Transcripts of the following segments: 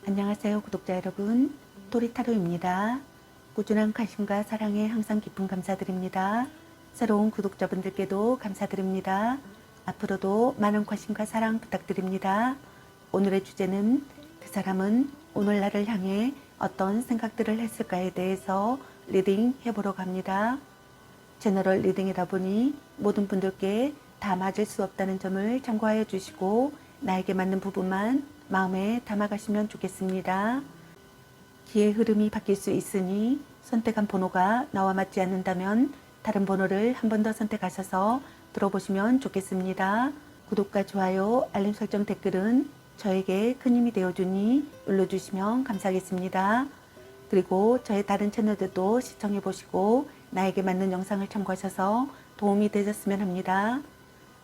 안녕하세요 구독자 여러분, 토리타로입니다. 꾸준한 관심과 사랑에 항상 깊은 감사드립니다. 새로운 구독자분들께도 감사드립니다. 앞으로도 많은 관심과 사랑 부탁드립니다. 오늘의 주제는 그 사람은 오늘 나를 향해 어떤 생각들을 했을까에 대해서 리딩 해보러 갑니다. 제너럴 리딩이다 보니 모든 분들께 다 맞을 수 없다는 점을 참고하여 주시고 나에게 맞는 부분만 마음에 담아가시면 좋겠습니다. 기의 흐름이 바뀔 수 있으니 선택한 번호가 나와 맞지 않는다면 다른 번호를 한 번 더 선택하셔서 들어보시면 좋겠습니다. 구독과 좋아요, 알림 설정, 댓글은 저에게 큰 힘이 되어주니 눌러주시면 감사하겠습니다. 그리고 저의 다른 채널들도 시청해보시고 나에게 맞는 영상을 참고하셔서 도움이 되셨으면 합니다.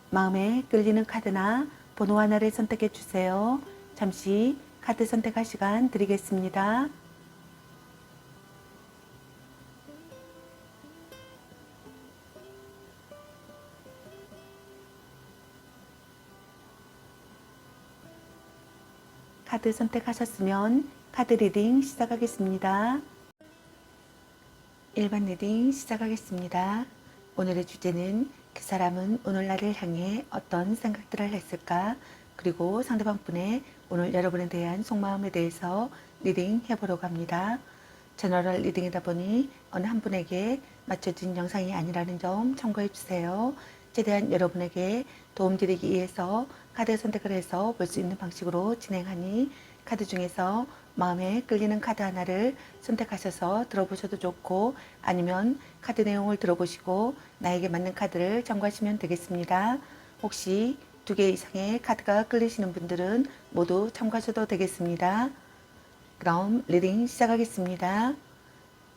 마음에 끌리는 카드나 번호 하나를 선택해 주세요. 잠시 카드 선택할 시간 드리겠습니다. 카드 선택하셨으면 카드 리딩 시작하겠습니다. 일반 리딩 시작하겠습니다. 오늘의 주제는 그 사람은 오늘 나를 향해 어떤 생각들을 했을까? 그리고 상대방 분의 오늘 여러분에 대한 속마음에 대해서 리딩 해보려고 합니다. 제너럴 리딩이다 보니 어느 한 분에게 맞춰진 영상이 아니라는 점 참고해 주세요. 최대한 여러분에게 도움드리기 위해서 카드 선택을 해서 볼 수 있는 방식으로 진행하니 카드 중에서 마음에 끌리는 카드 하나를 선택하셔서 들어보셔도 좋고 아니면 카드 내용을 들어보시고 나에게 맞는 카드를 참고하시면 되겠습니다. 혹시 2개 이상의 카드가 끌리시는 분들은 모두 참고하셔도 되겠습니다. 그럼 리딩 시작하겠습니다.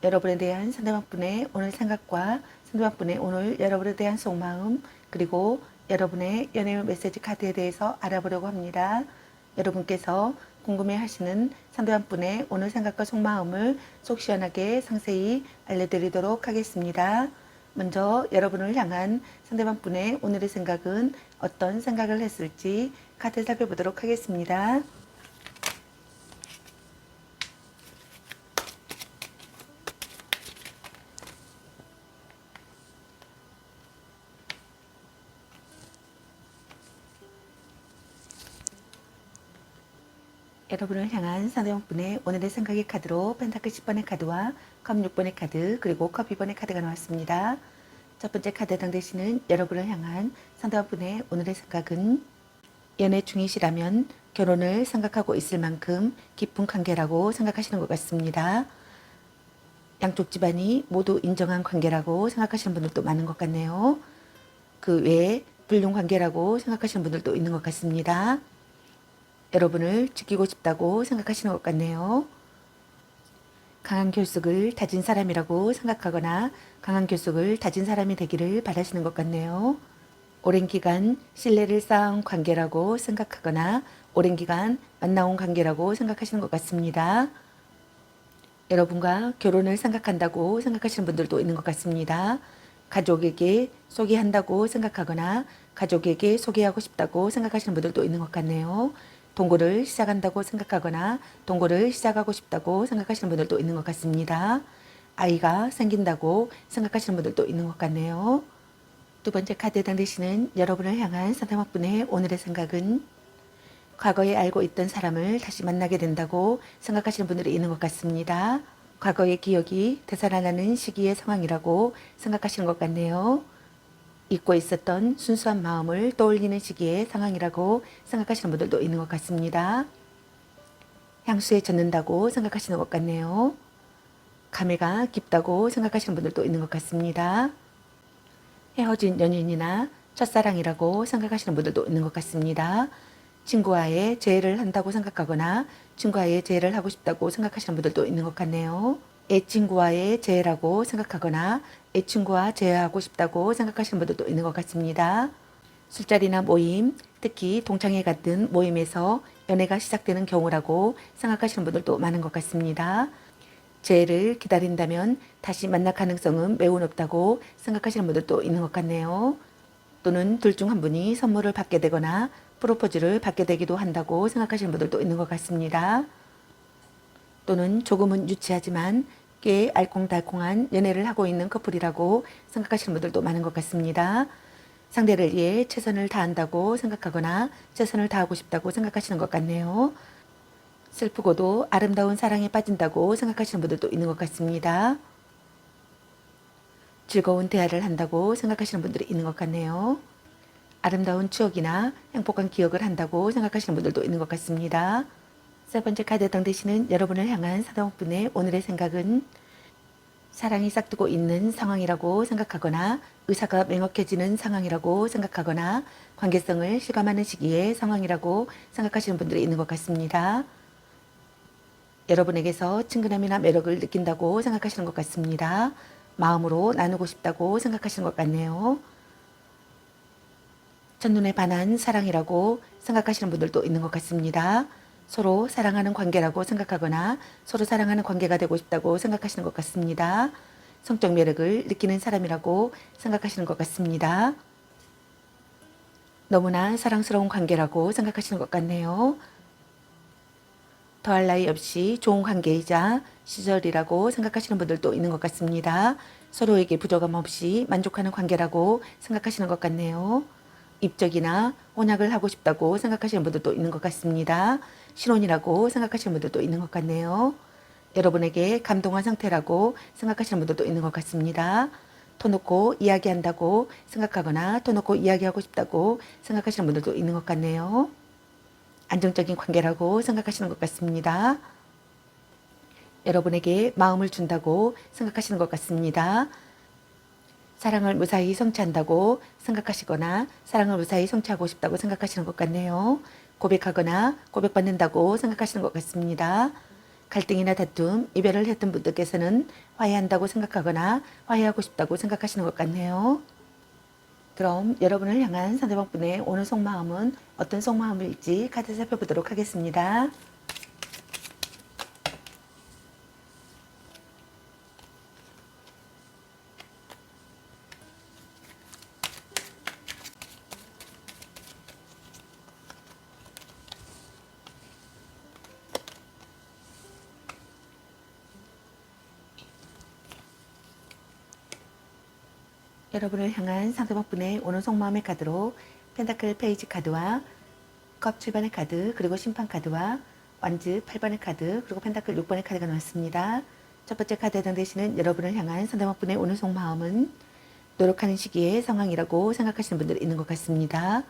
여러분에 대한 상대방분의 오늘 생각과 상대방분의 오늘 여러분에 대한 속마음 그리고 여러분의 연애 메시지 카드에 대해서 알아보려고 합니다. 여러분께서 궁금해하시는 상대방분의 오늘 생각과 속마음을 속 시원하게 상세히 알려드리도록 하겠습니다. 먼저 여러분을 향한 상대방분의 오늘의 생각은 어떤 생각을 했을지 카드 살펴보도록 하겠습니다. 여러분을 향한 상대방분의 오늘의 생각의 카드로 펜타클 10번의 카드와 컵 6번의 카드 그리고 컵 2번의 카드가 나왔습니다. 첫 번째 카드 당대시는 여러분을 향한 상대방분의 오늘의 생각은 연애 중이시라면 결혼을 생각하고 있을 만큼 깊은 관계라고 생각하시는 것 같습니다. 양쪽 집안이 모두 인정한 관계라고 생각하시는 분들도 많은 것 같네요. 그 외에 불륜 관계라고 생각하시는 분들도 있는 것 같습니다. 여러분을 지키고 싶다고 생각하시는 것 같네요. 강한 결속을 다진 사람이라고 생각하거나 강한 결속을 다진 사람이 되기를 바라시는 것 같네요. 오랜 기간 신뢰를 쌓은 관계라고 생각하거나 오랜 기간 만나온 관계라고 생각하시는 것 같습니다. 여러분과 결혼을 생각한다고 생각하시는 분들도 있는 것 같습니다. 가족에게 소개한다고 생각하거나 가족에게 소개하고 싶다고 생각하시는 분들도 있는 것 같네요. 동거를 시작한다고 생각하거나 동거를 시작하고 싶다고 생각하시는 분들도 있는 것 같습니다. 아이가 생긴다고 생각하시는 분들도 있는 것 같네요. 두 번째 카드에 당대시는 여러분을 향한 상대방분의 오늘의 생각은 과거에 알고 있던 사람을 다시 만나게 된다고 생각하시는 분들이 있는 것 같습니다. 과거의 기억이 되살아나는 시기의 상황이라고 생각하시는 것 같네요. 잊고 있었던 순수한 마음을 떠올리는 시기의 상황이라고 생각하시는 분들도 있는 것 같습니다. 향수에 젖는다고 생각하시는 것 같네요. 감회가 깊다고 생각하시는 분들도 있는 것 같습니다. 헤어진 연인이나 첫사랑이라고 생각하시는 분들도 있는 것 같습니다. 친구와의 재회를 한다고 생각하거나 친구와의 재회를 하고 싶다고 생각하시는 분들도 있는 것 같네요. 애친구와의 재회라고 생각하거나 애친구와 재회하고 싶다고 생각하시는 분들도 있는 것 같습니다. 술자리나 모임, 특히 동창회 같은 모임에서 연애가 시작되는 경우라고 생각하시는 분들도 많은 것 같습니다. 재회를 기다린다면 다시 만날 가능성은 매우 높다고 생각하시는 분들도 있는 것 같네요. 또는 둘 중 한 분이 선물을 받게 되거나 프로포즈를 받게 되기도 한다고 생각하시는 분들도 있는 것 같습니다. 또는 조금은 유치하지만 꽤 알콩달콩한 연애를 하고 있는 커플이라고 생각하시는 분들도 많은 것 같습니다. 상대를 위해 최선을 다한다고 생각하거나 최선을 다하고 싶다고 생각하시는 것 같네요. 슬프고도 아름다운 사랑에 빠진다고 생각하시는 분들도 있는 것 같습니다. 즐거운 대화를 한다고 생각하시는 분들이 있는 것 같네요. 아름다운 추억이나 행복한 기억을 한다고 생각하시는 분들도 있는 것 같습니다. 세 번째 카드 당대시는 여러분을 향한 사랑꾼의 오늘의 생각은 사랑이 싹트고 있는 상황이라고 생각하거나 의사가 명확해지는 상황이라고 생각하거나 관계성을 실감하는 시기의 상황이라고 생각하시는 분들이 있는 것 같습니다. 여러분에게서 친근함이나 매력을 느낀다고 생각하시는 것 같습니다. 마음으로 나누고 싶다고 생각하시는 것 같네요. 첫눈에 반한 사랑이라고 생각하시는 분들도 있는 것 같습니다. 서로 사랑하는 관계라고 생각하거나 서로 사랑하는 관계가 되고 싶다고 생각하시는 것 같습니다. 성적 매력을 느끼는 사람이라고 생각하시는 것 같습니다. 너무나 사랑스러운 관계라고 생각하시는 것 같네요. 더할 나위 없이 좋은 관계이자 시절이라고 생각하시는 분들도 있는 것 같습니다. 서로에게 부족함 없이 만족하는 관계라고 생각하시는 것 같네요. 입적이나 혼약을 하고 싶다고 생각하시는 분들도 있는 것 같습니다. 신혼이라고 생각하시는 분들도 있는 것 같네요. 여러분에게 감동한 상태라고 생각하시는 분들도 있는 것 같습니다. 터놓고 이야기한다고 생각하거나 터놓고 이야기하고 싶다고 생각하시는 분들도 있는 것 같네요. 안정적인 관계라고 생각하시는 것 같습니다. 여러분에게 마음을 준다고 생각하시는 것 같습니다. 사랑을 무사히 성취한다고 생각하시거나 사랑을 무사히 성취하고 싶다고 생각하시는 것 같네요. 고백하거나 고백받는다고 생각하시는 것 같습니다. 갈등이나 다툼, 이별을 했던 분들께서는 화해한다고 생각하거나 화해하고 싶다고 생각하시는 것 같네요. 그럼 여러분을 향한 상대방분의 오늘 속마음은 어떤 속마음일지 카드 살펴보도록 하겠습니다. 여러분을 향한 상대방분의 오늘 속마음의 카드로 펜타클 페이지 카드와 컵 7번의 카드, 그리고 심판 카드와 완즈 8번의 카드, 그리고 펜타클 6번의 카드가 나왔습니다. 첫 번째 카드에 해당되시는 여러분을 향한 상대방분의 오늘 속마음은 노력하는 시기의 상황이라고 생각하시는 분들이 있는 것 같습니다.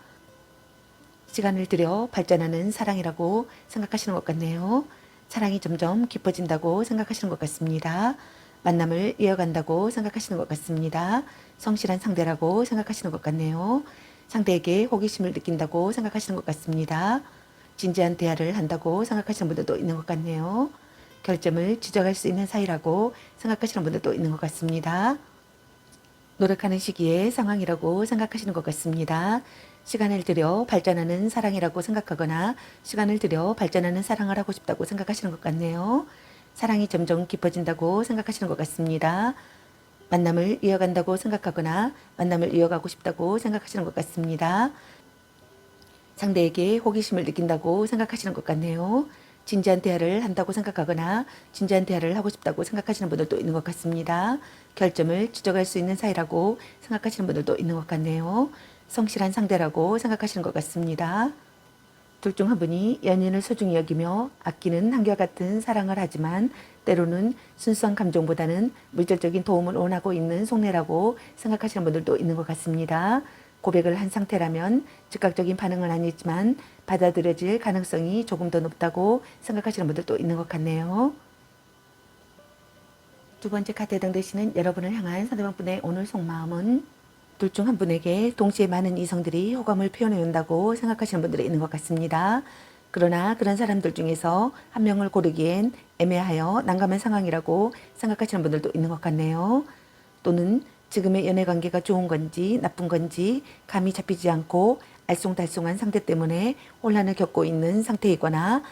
시간을 들여 발전하는 사랑이라고 생각하시는 것 같네요. 사랑이 점점 깊어진다고 생각하시는 것 같습니다. 만남을 이어간다고 생각하시는 것 같습니다. 성실한 상대라고 생각하시는 것 같네요. 상대에게 호기심을 느낀다고 생각하시는 것 같습니다. 진지한 대화를 한다고 생각하시는 분들도 있는 것 같네요. 결점을 지적할 수 있는 사이라고 생각하시는 분들도 있는 것 같습니다. 노력하는 시기의 상황이라고 생각하시는 것 같습니다. 시간을 들여 발전하는 사랑이라고 생각하거나 시간을 들여 발전하는 사랑을 하고 싶다고 생각하시는 것 같네요. 사랑이 점점 깊어진다고 생각하시는 것 같습니다. 만남을 이어간다고 생각하거나 만남을 이어가고 싶다고 생각하시는 것 같습니다. 상대에게 호기심을 느낀다고 생각하시는 것 같네요. 진지한 대화를 한다고 생각하거나 진지한 대화를 하고 싶다고 생각하시는 분들도 있는 것 같습니다. 결점을 지적할 수 있는 사이라고 생각하시는 분들도 있는 것 같네요. 성실한 상대라고 생각하시는 것 같습니다. 둘 중 한 분이 연인을 소중히 여기며 아끼는 한결 같은 사랑을 하지만 때로는 순수한 감정보다는 물질적인 도움을 원하고 있는 속내라고 생각하시는 분들도 있는 것 같습니다. 고백을 한 상태라면 즉각적인 반응은 아니지만 받아들여질 가능성이 조금 더 높다고 생각하시는 분들도 있는 것 같네요. 두 번째 카드에 해당되시는 여러분을 향한 상대방분의 오늘 속마음은 둘 중 한 분에게 동시에 많은 이성들이 호감을 표현해 온다고 생각하시는 분들이 있는 것 같습니다. 그러나 그런 사람들 중에서 한 명을 고르기엔 애매하여 난감한 상황이라고 생각하시는 분들도 있는 것 같네요. 또는 지금의 연애 관계가 좋은 건지 나쁜 건지 감이 잡히지 않고 알쏭달쏭한 상태 때문에 혼란을 겪고 있는 상태이거나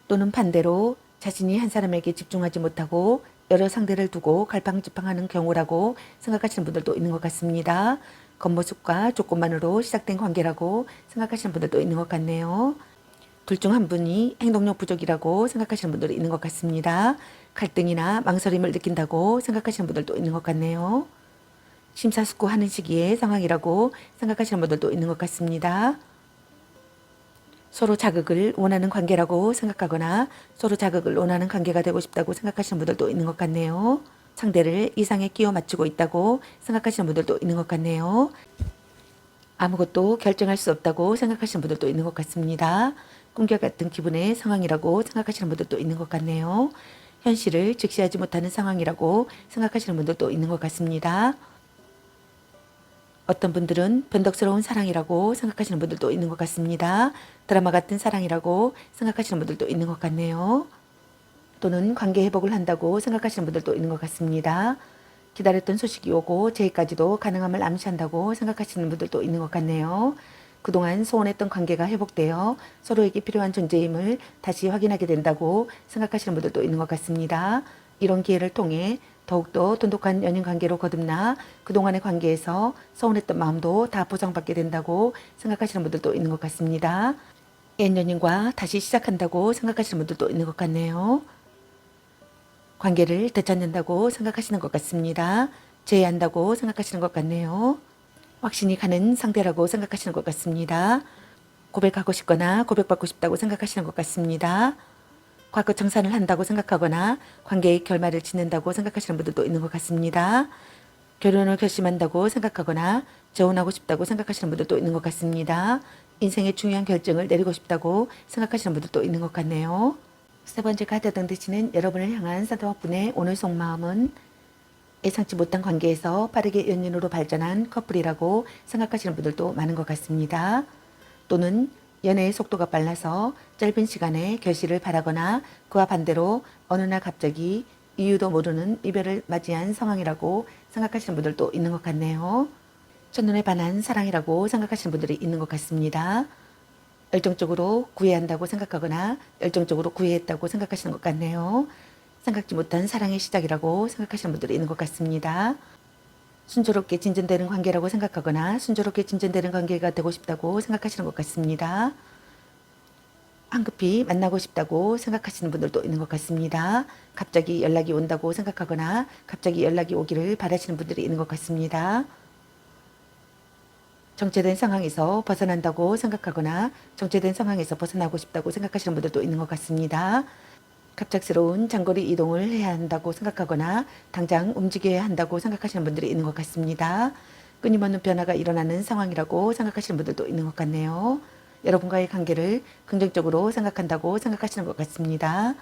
또는 반대로 자신이 한 사람에게 집중하지 못하고 여러 상대를 두고 갈팡질팡하는 경우라고 생각하시는 분들도 있는 것 같습니다. 겉모습과 조건만으로 시작된 관계라고 생각하시는 분들도 있는 것 같네요. 둘 중 한 분이 행동력 부족이라고 생각하시는 분들이 있는 것 같습니다. 갈등이나 망설임을 느낀다고 생각하시는 분들도 있는 것 같네요. 심사숙고하는 시기의 상황이라고 생각하시는 분들도 있는 것 같습니다. 서로 자극을 원하는 관계라고 생각하거나 서로 자극을 원하는 관계가 되고 싶다고 생각하시는 분들도 있는 것 같네요. 상대를 이상에 끼워 맞추고 있다고 생각하시는 분들도 있는 것 같네요. 아무것도 결정할 수 없다고 생각하시는 분들도 있는 것 같습니다. 꿈결 같은 기분의 상황이라고 생각하시는 분들도 있는 것 같네요. 현실을 직시하지 못하는 상황이라고 생각하시는 분들도 있는 것 같습니다. 어떤 분들은 변덕스러운 사랑이라고 생각하시는 분들도 있는 것 같습니다. 드라마 같은 사랑이라고 생각하시는 분들도 있는 것 같네요. 또는 관계 회복을 한다고 생각하시는 분들도 있는 것 같습니다. 기다렸던 소식이 오고 제의까지도 가능함을 암시한다고 생각하시는 분들도 있는 것 같네요. 그동안 소원했던 관계가 회복되어 서로에게 필요한 존재임을 다시 확인하게 된다고 생각하시는 분들도 있는 것 같습니다. 이런 기회를 통해 더욱더 돈독한 연인 관계로 거듭나 그동안의 관계에서 서운했던 마음도 다 보상받게 된다고 생각하시는 분들도 있는 것 같습니다. 옛 연인과 다시 시작한다고 생각하시는 분들도 있는 것 같네요. 관계를 되찾는다고 생각하시는 것 같습니다. 제의한다고 생각하시는 것 같네요. 확신이 가는 상대라고 생각하시는 것 같습니다. 고백하고 싶거나 고백받고 싶다고 생각하시는 것 같습니다. 과거 청산을 한다고 생각하거나 관계의 결말을 짓는다고 생각하시는 분들도 있는 것 같습니다. 결혼을 결심한다고 생각하거나 재혼하고 싶다고 생각하시는 분들도 있는 것 같습니다. 인생의 중요한 결정을 내리고 싶다고 생각하시는 분들도 있는 것 같네요. 세 번째 카드 등대시는 여러분을 향한 사도분의 오늘 속마음은 예상치 못한 관계에서 빠르게 연인으로 발전한 커플이라고 생각하시는 분들도 많은 것 같습니다. 또는 연애의 속도가 빨라서 짧은 시간에 결실을 바라거나 그와 반대로 어느 날 갑자기 이유도 모르는 이별을 맞이한 상황이라고 생각하시는 분들도 있는 것 같네요. 첫눈에 반한 사랑이라고 생각하시는 분들이 있는 것 같습니다. 열정적으로 구애한다고 생각하거나 열정적으로 구애했다고 생각하시는 것 같네요. 생각지 못한 사랑의 시작이라고 생각하시는 분들이 있는 것 같습니다. 순조롭게 진전되는 관계라고 생각하거나 순조롭게 진전되는 관계가 되고 싶다고 생각하시는 것 같습니다. 황급히 만나고 싶다고 생각하시는 분들도 있는 것 같습니다. 갑자기 연락이 온다고 생각하거나 갑자기 연락이 오기를 바라시는 분들이 있는 것 같습니다. 정체된 상황에서 벗어난다고 생각하거나 정체된 상황에서 벗어나고 싶다고 생각하시는 분들도 있는 것 같습니다. 갑작스러운 장거리 이동을 해야 한다고 생각하거나 당장 움직여야 한다고 생각하시는 분들이 있는 것 같습니다. 끊임없는 변화가 일어나는 상황이라고 생각하시는 분들도 있는 것 같네요. 여러분과의 관계를 긍정적으로 생각한다고 생각하시는 것 같습니다.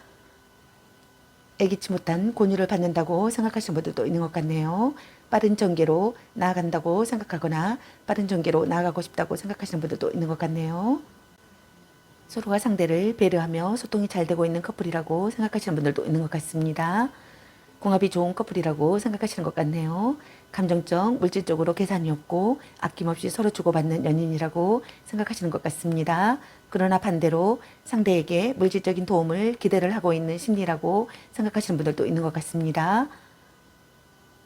예기치 못한 권유를 받는다고 생각하시는 분들도 있는 것 같네요. 빠른 전개로 나아간다고 생각하거나 빠른 전개로 나아가고 싶다고 생각하시는 분들도 있는 것 같네요. 서로가 상대를 배려하며 소통이 잘 되고 있는 커플이라고 생각하시는 분들도 있는 것 같습니다. 궁합이 좋은 커플이라고 생각하시는 것 같네요. 감정적, 물질적으로 계산이 없고 아낌없이 서로 주고받는 연인이라고 생각하시는 것 같습니다. 그러나 반대로 상대에게 물질적인 도움을 기대를 하고 있는 심리라고 생각하시는 분들도 있는 것 같습니다.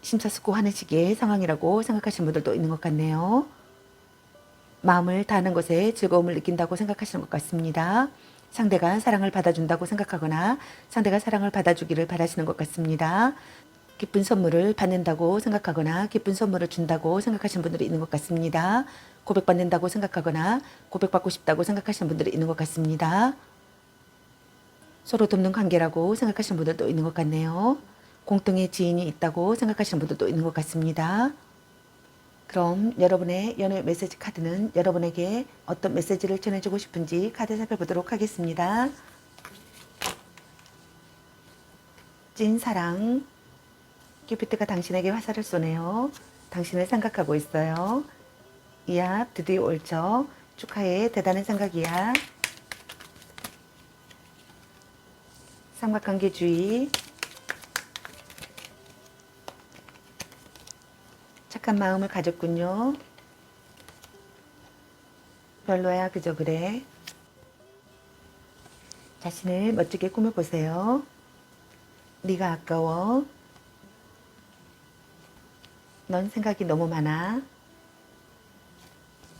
심사숙고하는 시기의 상황이라고 생각하시는 분들도 있는 것 같네요. 마음을 다하는 것에 즐거움을 느낀다고 생각하시는 것 같습니다. 상대가 사랑을 받아준다고 생각하거나 상대가 사랑을 받아주기를 바라시는 것 같습니다. 기쁜 선물을 받는다고 생각하거나 기쁜 선물을 준다고 생각하시는 분들이 있는 것 같습니다. 고백받는다고 생각하거나 고백받고 싶다고 생각하시는 분들이 있는 것 같습니다. 서로 돕는 관계라고 생각하시는 분들도 있는 것 같네요. 공통의 지인이 있다고 생각하시는 분들도 있는 것 같습니다. 그럼 여러분의 연애 메시지 카드는 여러분에게 어떤 메시지를 전해주고 싶은지 카드 살펴보도록 하겠습니다. 찐사랑. 큐피트가 당신에게 화살을 쏘네요. 당신을 생각하고 있어요. 이야, 드디어 옳죠. 축하해. 대단한 생각이야. 삼각관계주의. 착한 마음을 가졌군요. 별로야, 그저 그래. 자신을 멋지게 꾸며보세요. 네가 아까워. 넌 생각이 너무 많아.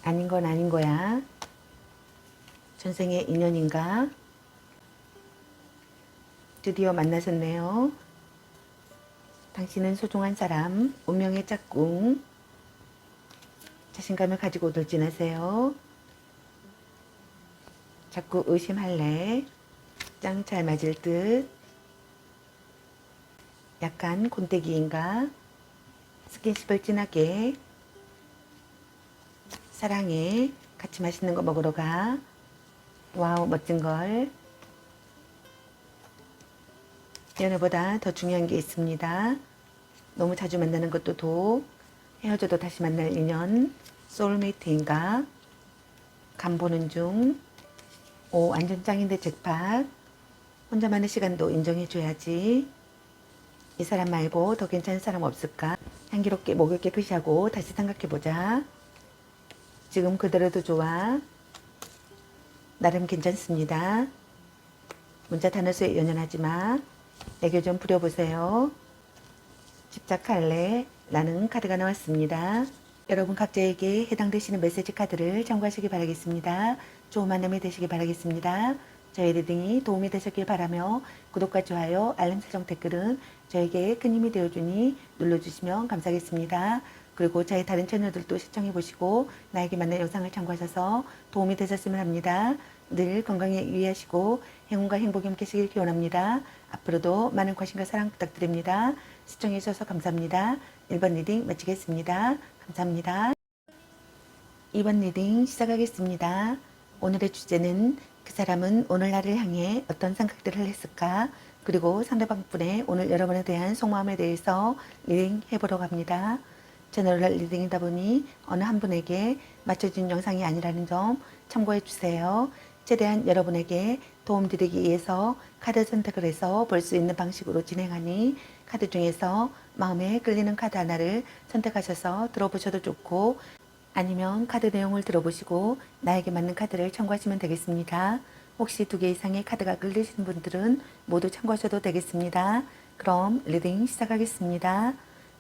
아닌 건 아닌 거야. 전생의 인연인가? 드디어 만나셨네요. 당신은 소중한 사람, 운명의 짝꿍. 자신감을 가지고 돌진하세요. 자꾸 의심할래. 짱 잘 맞을 듯. 약간 곤대기인가? 스킨십을 진하게. 사랑해. 같이 맛있는 거 먹으러 가. 와우, 멋진 걸. 연애보다 더 중요한 게 있습니다. 너무 자주 만나는 것도 독. 헤어져도 다시 만날 인연. 소울메이트인가? 간 보는 중. 오, 완전 짱인데 잭팟. 혼자만의 시간도 인정해줘야지. 이 사람 말고 더 괜찮은 사람 없을까? 향기롭게 목을 깨끗이 하고 다시 생각해보자. 지금 그대로도 좋아. 나름 괜찮습니다. 문자 단어수에 연연하지 마. 애교 좀 부려보세요. 집착할래? 라는 카드가 나왔습니다. 여러분 각자에게 해당되시는 메시지 카드를 참고하시기 바라겠습니다. 좋은 만남이 되시기 바라겠습니다. 저희 리딩이 도움이 되셨길 바라며 구독과 좋아요, 알림 설정 댓글은 저에게 큰 힘이 되어주니 눌러주시면 감사하겠습니다. 그리고 저희 다른 채널들도 시청해보시고 나에게 맞는 영상을 참고하셔서 도움이 되셨으면 합니다. 늘 건강에 유의하시고 행운과 행복이 함께하시길 기원합니다. 앞으로도 많은 관심과 사랑 부탁드립니다. 시청해주셔서 감사합니다. 1번 리딩 마치겠습니다. 감사합니다. 2번 리딩 시작하겠습니다. 오늘의 주제는 그 사람은 오늘 나를 향해 어떤 생각들을 했을까? 그리고 상대방 분의 오늘 여러분에 대한 속마음에 대해서 리딩 해보려고 합니다. 제너럴 리딩이다 보니 어느 한 분에게 맞춰진 영상이 아니라는 점 참고해 주세요. 최대한 여러분에게 도움드리기 위해서 카드 선택을 해서 볼 수 있는 방식으로 진행하니 카드 중에서 마음에 끌리는 카드 하나를 선택하셔서 들어보셔도 좋고 아니면 카드 내용을 들어보시고 나에게 맞는 카드를 참고하시면 되겠습니다. 혹시 2개 이상의 카드가 끌리시는 분들은 모두 참고하셔도 되겠습니다. 그럼 리딩 시작하겠습니다.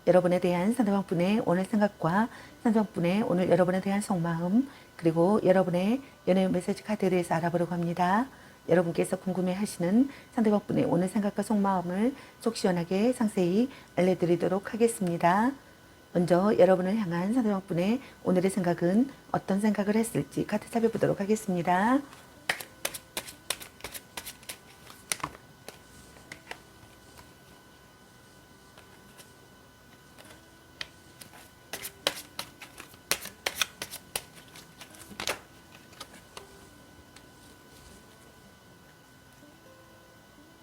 여러분에 대한 상대방 분의 오늘 생각과 상대방 분의 오늘 여러분에 대한 속마음 그리고 여러분의 연애 메시지 카드에 대해서 알아보려고 합니다. 여러분께서 궁금해하시는 상대방 분의 오늘 생각과 속마음을 속 시원하게 상세히 알려드리도록 하겠습니다. 먼저 여러분을 향한 상대방 분의 오늘의 생각은 어떤 생각을 했을지 카드 살펴보도록 하겠습니다.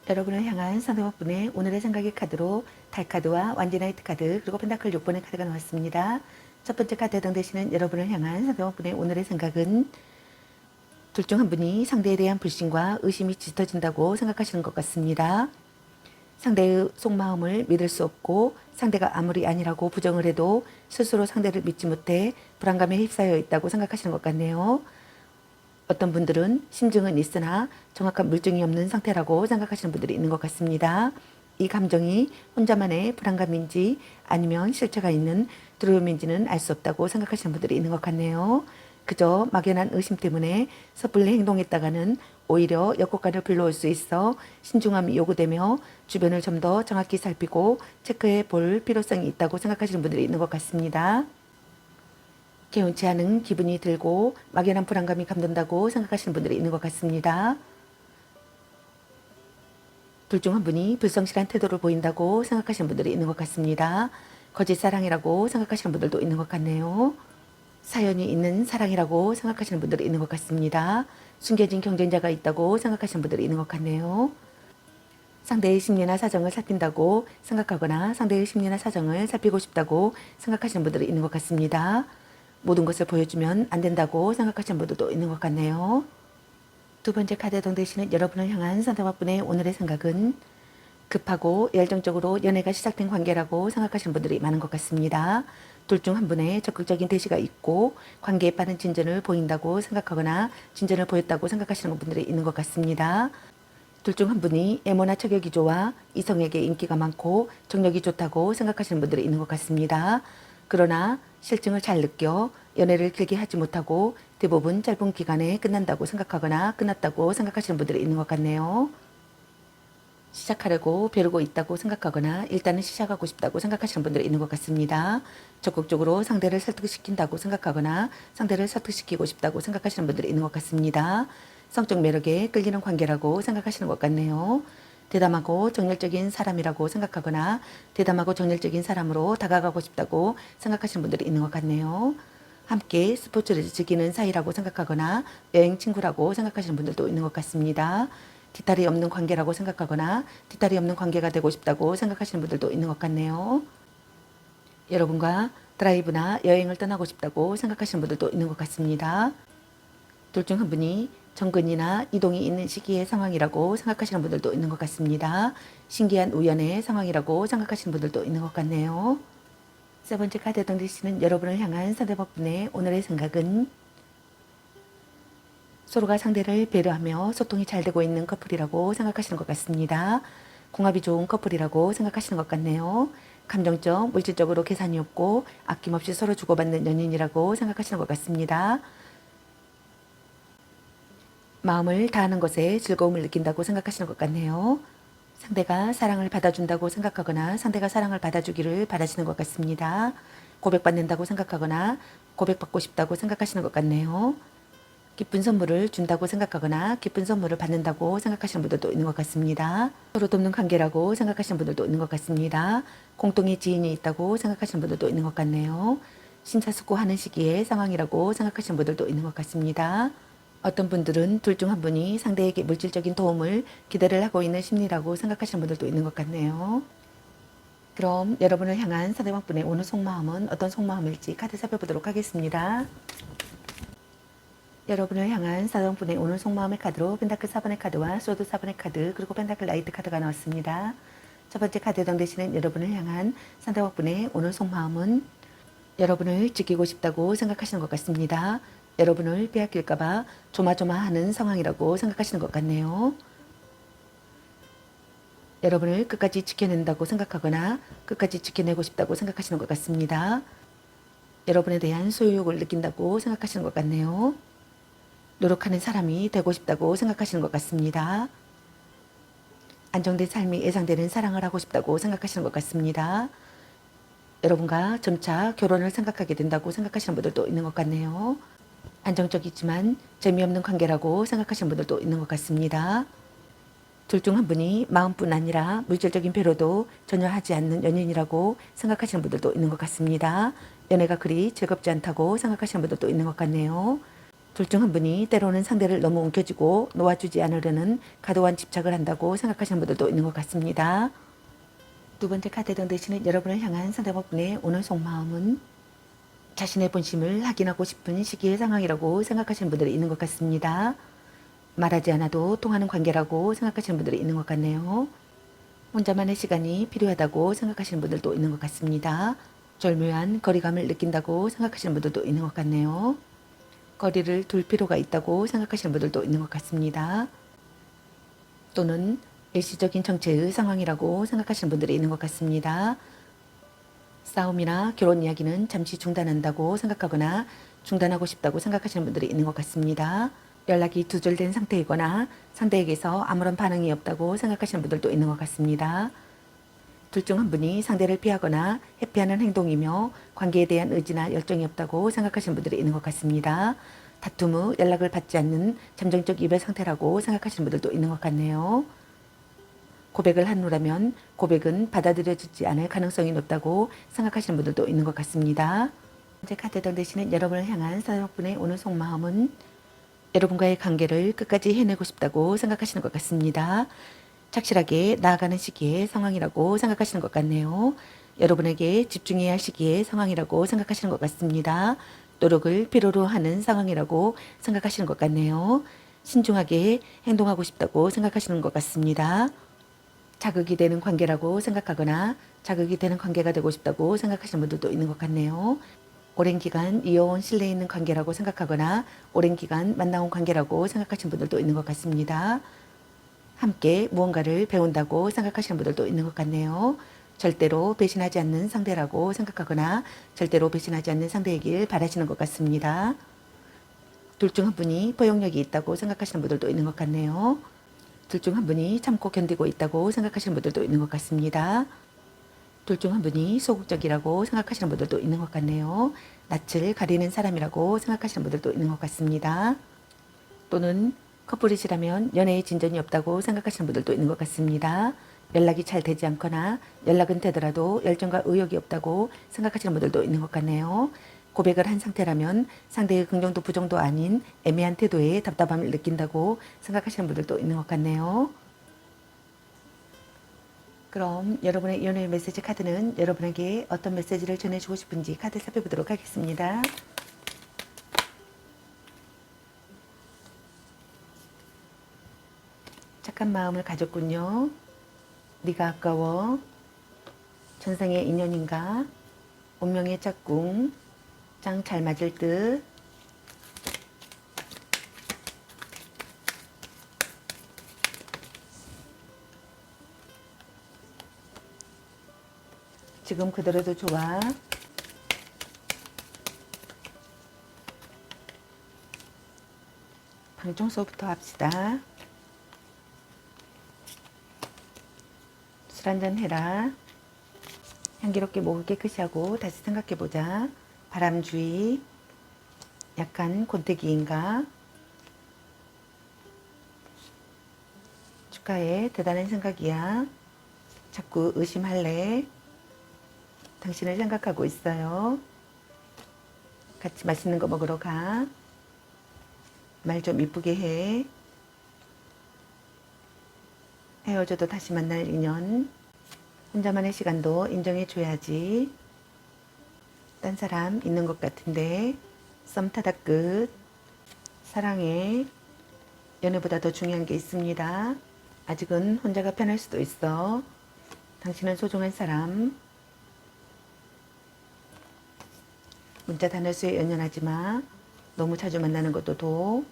여러분을 향한 상대방 분의 오늘의 생각의 카드로 달 카드와 완지나이트 카드 그리고 펜타클 6번의 카드가 나왔습니다. 첫 번째 카드에 해당되시는 여러분을 향한 상대방 분의 오늘의 생각은 둘 중 한 분이 상대에 대한 불신과 의심이 짙어진다고 생각하시는 것 같습니다. 상대의 속마음을 믿을 수 없고 상대가 아무리 아니라고 부정을 해도 스스로 상대를 믿지 못해 불안감에 휩싸여 있다고 생각하시는 것 같네요. 어떤 분들은 심증은 있으나 정확한 물증이 없는 상태라고 생각하시는 분들이 있는 것 같습니다. 이 감정이 혼자만의 불안감인지 아니면 실체가 있는 두려움인지는 알 수 없다고 생각하시는 분들이 있는 것 같네요. 그저 막연한 의심 때문에 섣불리 행동했다가는 오히려 역효과를 불러올 수 있어 신중함이 요구되며 주변을 좀 더 정확히 살피고 체크해 볼 필요성이 있다고 생각하시는 분들이 있는 것 같습니다. 개운치 않은 기분이 들고 막연한 불안감이 감돈다고 생각하시는 분들이 있는 것 같습니다. 둘 중 한 분이 불성실한 태도를 보인다고 생각하시는 분들이 있는 것 같습니다. 거짓 사랑이라고 생각하시는 분들도 있는 것 같네요. 사연이 있는 사랑이라고 생각하시는 분들이 있는 것 같습니다. 숨겨진 경쟁자가 있다고 생각하시는 분들이 있는 것 같네요. 상대의 심리나 사정을 살핀다고 생각하거나 상대의 심리나 사정을 살피고 싶다고 생각하시는 분들이 있는 것 같습니다. 모든 것을 보여주면 안 된다고 생각하시는 분들도 있는 것 같네요. 두 번째 카드에 해당되시는 여러분을 향한 상대방 분의 오늘의 생각은 급하고 열정적으로 연애가 시작된 관계라고 생각하시는 분들이 많은 것 같습니다. 둘 중 한 분의 적극적인 대시가 있고 관계에 빠른 진전을 보인다고 생각하거나 진전을 보였다고 생각하시는 분들이 있는 것 같습니다. 둘 중 한 분이 애모나 척역이 좋아 이성에게 인기가 많고 정력이 좋다고 생각하시는 분들이 있는 것 같습니다. 그러나 실증을 잘 느껴 연애를 길게 하지 못하고 대부분 짧은 기간에 끝난다고 생각하거나 끝났다고 생각하시는 분들이 있는 것 같네요. 시작하려고 벼르고 있다고 생각하거나 일단은 시작하고 싶다고 생각하시는 분들이 있는 것 같습니다. 적극적으로 상대를 설득시킨다고 생각하거나 상대를 설득시키고 싶다고 생각하시는 분들이 있는 것 같습니다. 성적 매력에 끌리는 관계라고 생각하시는 것 같네요. 대담하고 정열적인 사람이라고 생각하거나 대담하고 정열적인 사람으로 다가가고 싶다고 생각하시는 분들이 있는 것 같네요. 함께 스포츠를 즐기는 사이라고 생각하거나 여행 친구라고 생각하시는 분들도 있는 것 같습니다. 뒤탈이 없는 관계라고 생각하거나 뒤탈이 없는 관계가 되고 싶다고 생각하시는 분들도 있는 것 같네요. 여러분과 드라이브나 여행을 떠나고 싶다고 생각하시는 분들도 있는 것 같습니다. 둘 중 한 분이 정근이나 이동이 있는 시기의 상황이라고 생각하시는 분들도 있는 것 같습니다. 신기한 우연의 상황이라고 생각하시는 분들도 있는 것 같네요. 세 번째 카드 당대시는 여러분을 향한 상대방분의 오늘의 생각은 서로가 상대를 배려하며 소통이 잘 되고 있는 커플이라고 생각하시는 것 같습니다. 궁합이 좋은 커플이라고 생각하시는 것 같네요. 감정적, 물질적으로 계산이 없고 아낌없이 서로 주고받는 연인이라고 생각하시는 것 같습니다. 마음을 다하는 것에 즐거움을 느낀다고 생각하시는 것 같네요. 상대가 사랑을 받아준다고 생각하거나 상대가 사랑을 받아주기를 바라시는 것 같습니다. 고백받는다고 생각하거나 고백받고 싶다고 생각하시는 것 같네요. 기쁜 선물을 준다고 생각하거나 기쁜 선물을 받는다고 생각하시는 분들도 있는 것 같습니다. 서로 돕는 관계라고 생각하시는 분들도 있는 것 같습니다. 공동의 지인이 있다고 생각하시는 분들도 있는 것 같네요. 심사숙고하는 시기의 상황이라고 생각하시는 분들도 있는 것 같습니다. 어떤 분들은 둘 중 한 분이 상대에게 물질적인 도움을 기대를 하고 있는 심리라고 생각하시는 분들도 있는 것 같네요. 그럼 여러분을 향한 상대방분의 오늘 속마음은 어떤 속마음일지 카드 살펴보도록 하겠습니다. 여러분을 향한 상대방분의 오늘 속마음의 카드로 펜타클 4번의 카드와 소드 4번의 카드 그리고 펜타클 라이트 카드가 나왔습니다. 첫 번째 카드에 해당되시는 여러분을 향한 상대방분의 오늘 속마음은 여러분을 지키고 싶다고 생각하시는 것 같습니다. 여러분을 빼앗길까봐 조마조마하는 상황이라고 생각하시는 것 같네요. 여러분을 끝까지 지켜낸다고 생각하거나 끝까지 지켜내고 싶다고 생각하시는 것 같습니다. 여러분에 대한 소유욕을 느낀다고 생각하시는 것 같네요. 노력하는 사람이 되고 싶다고 생각하시는 것 같습니다. 안정된 삶이 예상되는 사랑을 하고 싶다고 생각하시는 것 같습니다. 여러분과 점차 결혼을 생각하게 된다고 생각하시는 분들도 있는 것 같네요. 안정적이지만 재미없는 관계라고 생각하시는 분들도 있는 것 같습니다. 둘 중 한 분이 마음뿐 아니라 물질적인 배려도 전혀 하지 않는 연인이라고 생각하시는 분들도 있는 것 같습니다. 연애가 그리 즐겁지 않다고 생각하시는 분들도 있는 것 같네요. 둘 중 한 분이 때로는 상대를 너무 움켜쥐고 놓아주지 않으려는 과도한 집착을 한다고 생각하시는 분들도 있는 것 같습니다. 두 번째 카드에 해당되시는 여러분을 향한 상대방분의 오늘 속마음은 자신의 본심을 확인하고 싶은 시기의 상황이라고 생각하시는 분들이 있는 것 같습니다. 말하지 않아도 통하는 관계라고 생각하시는 분들이 있는 것 같네요. 혼자만의 시간이 필요하다고 생각하시는 분들도 있는 것 같습니다. 절묘한 거리감을 느낀다고 생각하시는 분들도 있는 것 같네요. 거리를 둘 필요가 있다고 생각하시는 분들도 있는 것 같습니다. 또는 일시적인 정체의 상황이라고 생각하시는 분들이 있는 것 같습니다. 싸움이나 결혼 이야기는 잠시 중단한다고 생각하거나 중단하고 싶다고 생각하시는 분들이 있는 것 같습니다. 연락이 두절된 상태이거나 상대에게서 아무런 반응이 없다고 생각하시는 분들도 있는 것 같습니다. 둘 중 한 분이 상대를 피하거나 회피하는 행동이며 관계에 대한 의지나 열정이 없다고 생각하시는 분들이 있는 것 같습니다. 다툼 후 연락을 받지 않는 잠정적 이별 상태라고 생각하시는 분들도 있는 것 같네요. 고백을 한 후라면 고백은 받아들여지지 않을 가능성이 높다고 생각하시는 분들도 있는 것 같습니다. 현재 카드 당대시는 여러분을 향한 상대방분의 오늘 속마음은 여러분과의 관계를 끝까지 해내고 싶다고 생각하시는 것 같습니다. 착실하게 나아가는 시기의 상황이라고 생각하시는 것 같네요. 여러분에게 집중해야 할 시기의 상황이라고 생각하시는 것 같습니다. 노력을 필요로 하는 상황이라고 생각하시는 것 같네요. 신중하게 행동하고 싶다고 생각하시는 것 같습니다. 자극이 되는 관계라고 생각하거나 자극이 되는 관계가 되고 싶다고 생각하시는 분들도 있는 것 같네요. 오랜 기간 이어온 신뢰 있는 관계라고 생각하거나 오랜 기간 만나온 관계라고 생각하시는 분들도 있는 것 같습니다. 함께 무언가를 배운다고 생각하시는 분들도 있는 것 같네요. 절대로 배신하지 않는 상대라고 생각하거나 절대로 배신하지 않는 상대이길 바라시는 것 같습니다. 둘 중 한 분이 포용력이 있다고 생각하시는 분들도 있는 것 같네요. 둘 중 한 분이 참고 견디고 있다고 생각하시는 분들도 있는 것 같습니다. 둘 중 한 분이 소극적이라고 생각하시는 분들도 있는 것 같네요. 낯을 가리는 사람이라고 생각하시는 분들도 있는 것 같습니다. 또는 커플이시라면 연애에 진전이 없다고 생각하시는 분들도 있는 것 같습니다. 연락이 잘 되지 않거나 연락은 되더라도 열정과 의욕이 없다고 생각하시는 분들도 있는 것 같네요. 고백을 한 상태라면 상대의 긍정도 부정도 아닌 애매한 태도에 답답함을 느낀다고 생각하시는 분들도 있는 것 같네요. 그럼 여러분의 연애 메시지 카드는 여러분에게 어떤 메시지를 전해주고 싶은지 카드 살펴보도록 하겠습니다. 착한 마음을 가졌군요. 네가 아까워. 전생의 인연인가? 운명의 짝꿍. 짱 잘 맞을 듯. 지금 그대로도 좋아. 방청소부터 합시다. 술 한잔 해라. 향기롭게 목을 깨끗이 하고 다시 생각해보자. 바람주의. 약간 곤태기인가? 축하해. 대단한 생각이야. 자꾸 의심할래. 당신을 생각하고 있어요. 같이 맛있는 거 먹으러 가. 말 좀 이쁘게 해. 헤어져도 다시 만날 인연. 혼자만의 시간도 인정해줘야지. 딴 사람 있는 것 같은데. 썸 타다 끝. 사랑해. 연애보다 더 중요한 게 있습니다. 아직은 혼자가 편할 수도 있어. 당신은 소중한 사람. 문자 단어수에 연연하지 마. 너무 자주 만나는 것도 도.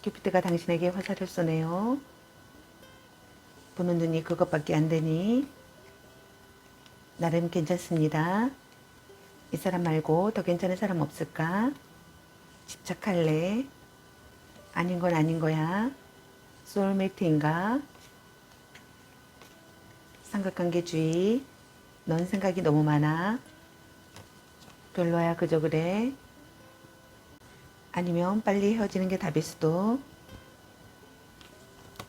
큐피드가 당신에게 화살을 쏘네요. 보는 눈이 그것밖에 안 되니 나름 괜찮습니다. 이 사람 말고 더 괜찮은 사람 없을까? 집착할래? 아닌 건 아닌 거야. 소울메이트인가? 삼각관계주의. 넌 생각이 너무 많아. 별로야 그저 그래. 아니면 빨리 헤어지는 게 답일 수도.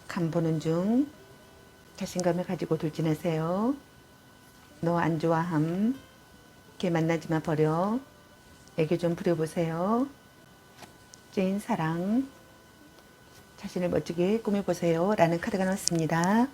간 보는 중. 자신감을 가지고 돌진하세요. 너 안 좋아함. 걔 만나지 마 버려. 애교 좀 부려보세요. 찐 사랑. 자신을 멋지게 꾸며보세요. 라는 카드가 나왔습니다.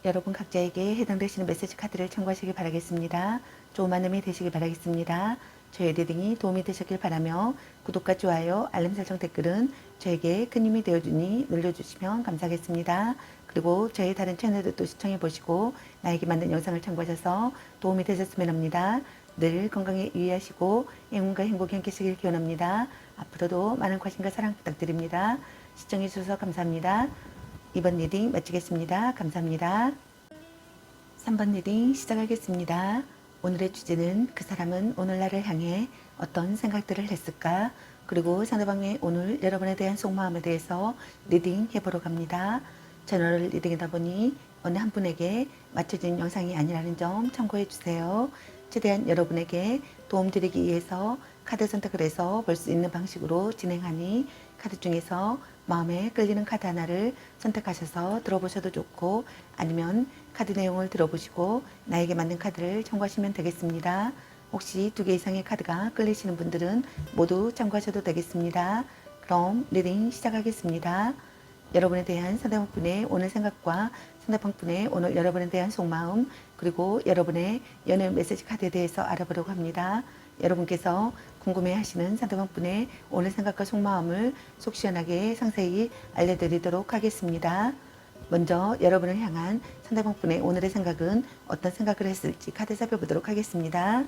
여러분 각자에게 해당되시는 메시지 카드를 참고하시길 바라겠습니다. 좋은 만남이 되시길 바라겠습니다. 저의 리딩이 도움이 되셨길 바라며 구독과 좋아요, 알림 설정 댓글은 저에게 큰 힘이 되어주니 눌러주시면 감사하겠습니다. 그리고 저희 다른 채널도 시청해보시고 나에게 맞는 영상을 참고하셔서 도움이 되셨으면 합니다. 늘 건강에 유의하시고 행운과 행복이 함께하시길 기원합니다. 앞으로도 많은 관심과 사랑 부탁드립니다. 시청해주셔서 감사합니다. 2번 리딩 마치겠습니다. 감사합니다. 3번 리딩 시작하겠습니다. 오늘의 주제는 그 사람은 오늘 나를 향해 어떤 생각들을 했을까? 그리고 상대방의 오늘 여러분에 대한 속마음에 대해서 리딩 해보러 갑니다. 채널을 리딩하다 보니 어느 한 분에게 맞춰진 영상이 아니라는 점 참고해 주세요. 최대한 여러분에게 도움드리기 위해서 카드 선택을 해서 볼 수 있는 방식으로 진행하니 카드 중에서 마음에 끌리는 카드 하나를 선택하셔서 들어보셔도 좋고 아니면 카드 내용을 들어보시고 나에게 맞는 카드를 참고하시면 되겠습니다. 혹시 2개 이상의 카드가 끌리시는 분들은 모두 참고하셔도 되겠습니다. 그럼 리딩 시작하겠습니다. 여러분에 대한 상대방분의 오늘 생각과 상대방분의 오늘 여러분에 대한 속마음 그리고 여러분의 연애 메시지 카드에 대해서 알아보려고 합니다. 여러분께서 궁금해하시는 상대방분의 오늘 생각과 속마음을 속 시원하게 상세히 알려드리도록 하겠습니다. 먼저 여러분을 향한 상대방분의 오늘의 생각은 어떤 생각을 했을지 카드 살펴보도록 하겠습니다.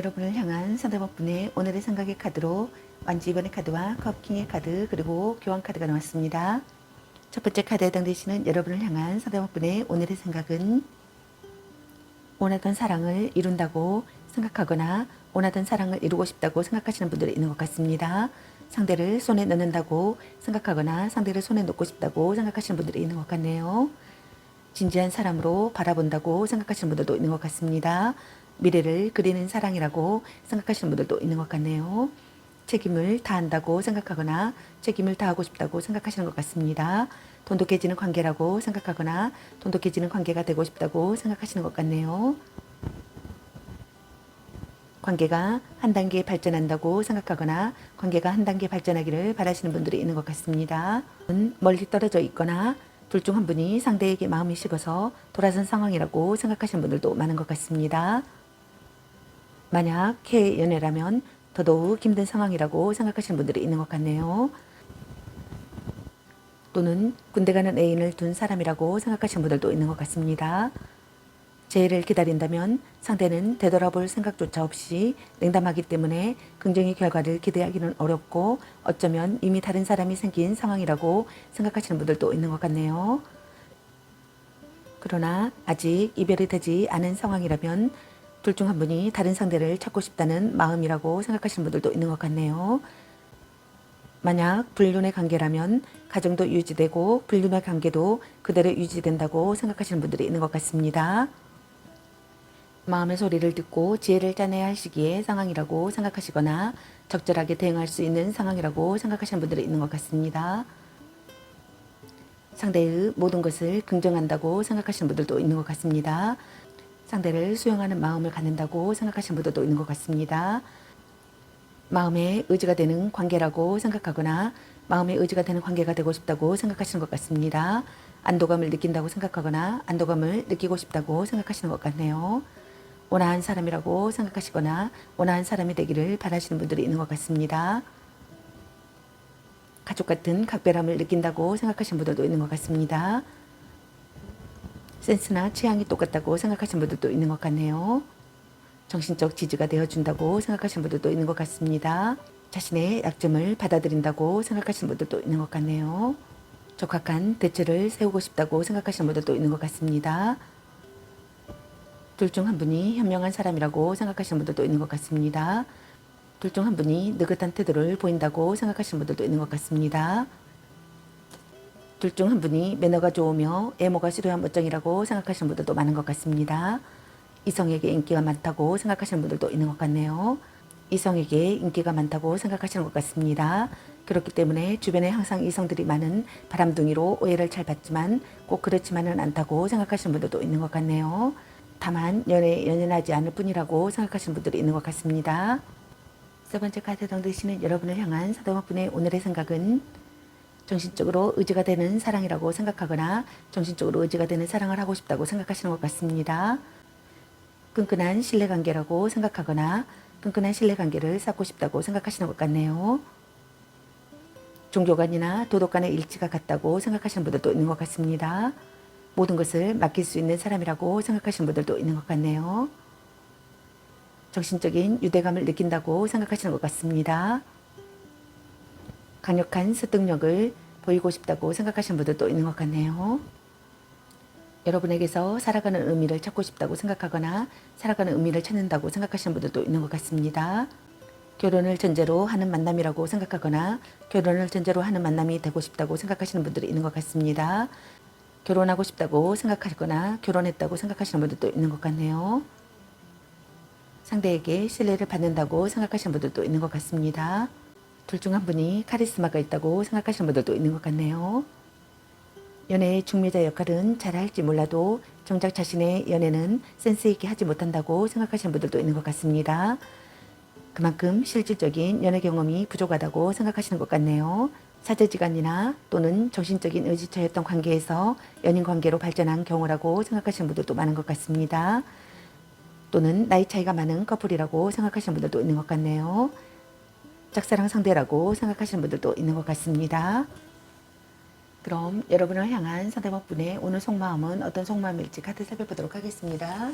여러분을 향한 상대방분의 오늘의 생각의 카드로 완지 2번의 카드와 컵킹의 카드 그리고 교환 카드가 나왔습니다. 첫 번째 카드에 해당되시는 여러분을 향한 상대방분의 오늘의 생각은 원하던 사랑을 이룬다고 생각하거나 원하던 사랑을 이루고 싶다고 생각하시는 분들이 있는 것 같습니다. 상대를 손에 넣는다고 생각하거나 상대를 손에 넣고 싶다고 생각하시는 분들이 있는 것 같네요. 진지한 사람으로 바라본다고 생각하시는 분들도 있는 것 같습니다. 미래를 그리는 사랑이라고 생각하시는 분들도 있는 것 같네요. 책임을 다한다고 생각하거나 책임을 다하고 싶다고 생각하시는 것 같습니다. 돈독해지는 관계라고 생각하거나 돈독해지는 관계가 되고 싶다고 생각하시는 것 같네요. 관계가 한 단계 발전한다고 생각하거나 관계가 한 단계 발전하기를 바라시는 분들이 있는 것 같습니다. 멀리 떨어져 있거나 둘 중 한 분이 상대에게 마음이 식어서 돌아선 상황이라고 생각하시는 분들도 많은 것 같습니다. 만약 해외 연애라면 더더욱 힘든 상황이라고 생각하시는 분들이 있는 것 같네요. 또는 군대 가는 애인을 둔 사람이라고 생각하시는 분들도 있는 것 같습니다. 재해를 기다린다면 상대는 되돌아볼 생각조차 없이 냉담하기 때문에 긍정의 결과를 기대하기는 어렵고 어쩌면 이미 다른 사람이 생긴 상황이라고 생각하시는 분들도 있는 것 같네요. 그러나 아직 이별이 되지 않은 상황이라면 둘 중 한 분이 다른 상대를 찾고 싶다는 마음이라고 생각하시는 분들도 있는 것 같네요. 만약 불륜의 관계라면 가정도 유지되고 불륜의 관계도 그대로 유지된다고 생각하시는 분들이 있는 것 같습니다. 마음의 소리를 듣고 지혜를 짜내야 할 시기의 상황이라고 생각하시거나 적절하게 대응할 수 있는 상황이라고 생각하시는 분들이 있는 것 같습니다. 상대의 모든 것을 긍정한다고 생각하시는 분들도 있는 것 같습니다. 상대를 수용하는 마음을 갖는다고 생각하시는 분들도 있는 것 같습니다. 마음의 의지가 되는 관계라고 생각하거나 마음의 의지가 되는 관계가 되고 싶다고 생각하시는 것 같습니다. 안도감을 느낀다고 생각하거나 안도감을 느끼고 싶다고 생각하시는 것 같네요. 원하는 사람이라고 생각하시거나 원하는 사람이 되기를 바라시는 분들이 있는 것 같습니다. 가족 같은 각별함을 느낀다고 생각하시는 분들도 있는 것 같습니다. 센스나 취향이 똑같다고 생각하시는 분들도 있는 것 같네요. 정신적 지지가 되어준다고 생각하시는 분들도 있는 것 같습니다. 자신의 약점을 받아들인다고 생각하시는 분들도 있는 것 같네요. 적합한 대처를 세우고 싶다고 생각하시는 분들도 있는 것 같습니다. 둘 중 한 분이 현명한 사람이라고 생각하시는 분들도 있는 것 같습니다. 둘 중 한 분이 느긋한 태도를 보인다고 생각하시는 분들도 있는 것 같습니다. 둘 중 한 분이 매너가 좋으며 외모가 수려한 멋쟁이라고 생각하시는 분들도 많은 것 같습니다. 이성에게 인기가 많다고 생각하시는 분들도 있는 것 같네요. 이성에게 인기가 많다고 생각하시는 것 같습니다. 그렇기 때문에 주변에 항상 이성들이 많은 바람둥이로 오해를 잘 받지만 꼭 그렇지만은 않다고 생각하시는 분들도 있는 것 같네요. 다만 연연하지 않을 뿐이라고 생각하시는 분들이 있는 것 같습니다. 세 번째 카드 당되시는 여러분을 향한 사도막분의 오늘의 생각은 정신적으로 의지가 되는 사랑이라고 생각하거나 정신적으로 의지가 되는 사랑을 하고 싶다고 생각하시는 것 같습니다. 끈끈한 신뢰관계라고 생각하거나 끈끈한 신뢰관계를 쌓고 싶다고 생각하시는 것 같네요. 종교관이나 도덕관의 일치가 같다고 생각하시는 분들도 있는 것 같습니다. 모든 것을 맡길 수 있는 사람이라고 생각하시는 분들도 있는 것 같네요. 정신적인 유대감을 느낀다고 생각하시는 것 같습니다. 강력한 습득력을 보이고 싶다고 생각하시는 분들도 있는 것 같네요. 여러분에게서 살아가는 의미를 찾고 싶다고 생각하거나 살아가는 의미를 찾는다고 생각하시는 분들도 있는 것 같습니다. 결혼을 전제로 하는 만남이라고 생각하거나 결혼을 전제로 하는 만남이 되고 싶다고 생각하시는 분들이 있는 것 같습니다. 결혼하고 싶다고 생각하거나 결혼했다고 생각하시는 분들도 있는 것 같네요. 상대에게 신뢰를 받는다고 생각하시는 분들도 있는 것 같습니다. 둘 중 한 분이 카리스마가 있다고 생각하시는 분들도 있는 것 같네요. 연애의 중매자 역할은 잘할지 몰라도 정작 자신의 연애는 센스 있게 하지 못한다고 생각하시는 분들도 있는 것 같습니다. 그만큼 실질적인 연애 경험이 부족하다고 생각하시는 것 같네요. 사제지간이나 또는 정신적인 의지처였던 관계에서 연인 관계로 발전한 경우라고 생각하시는 분들도 많은 것 같습니다. 또는 나이 차이가 많은 커플이라고 생각하시는 분들도 있는 것 같네요. 짝사랑 상대라고 생각하시는 분들도 있는 것 같습니다. 그럼 여러분을 향한 상대방 분의 오늘 속마음은 어떤 속마음일지 카드 살펴보도록 하겠습니다.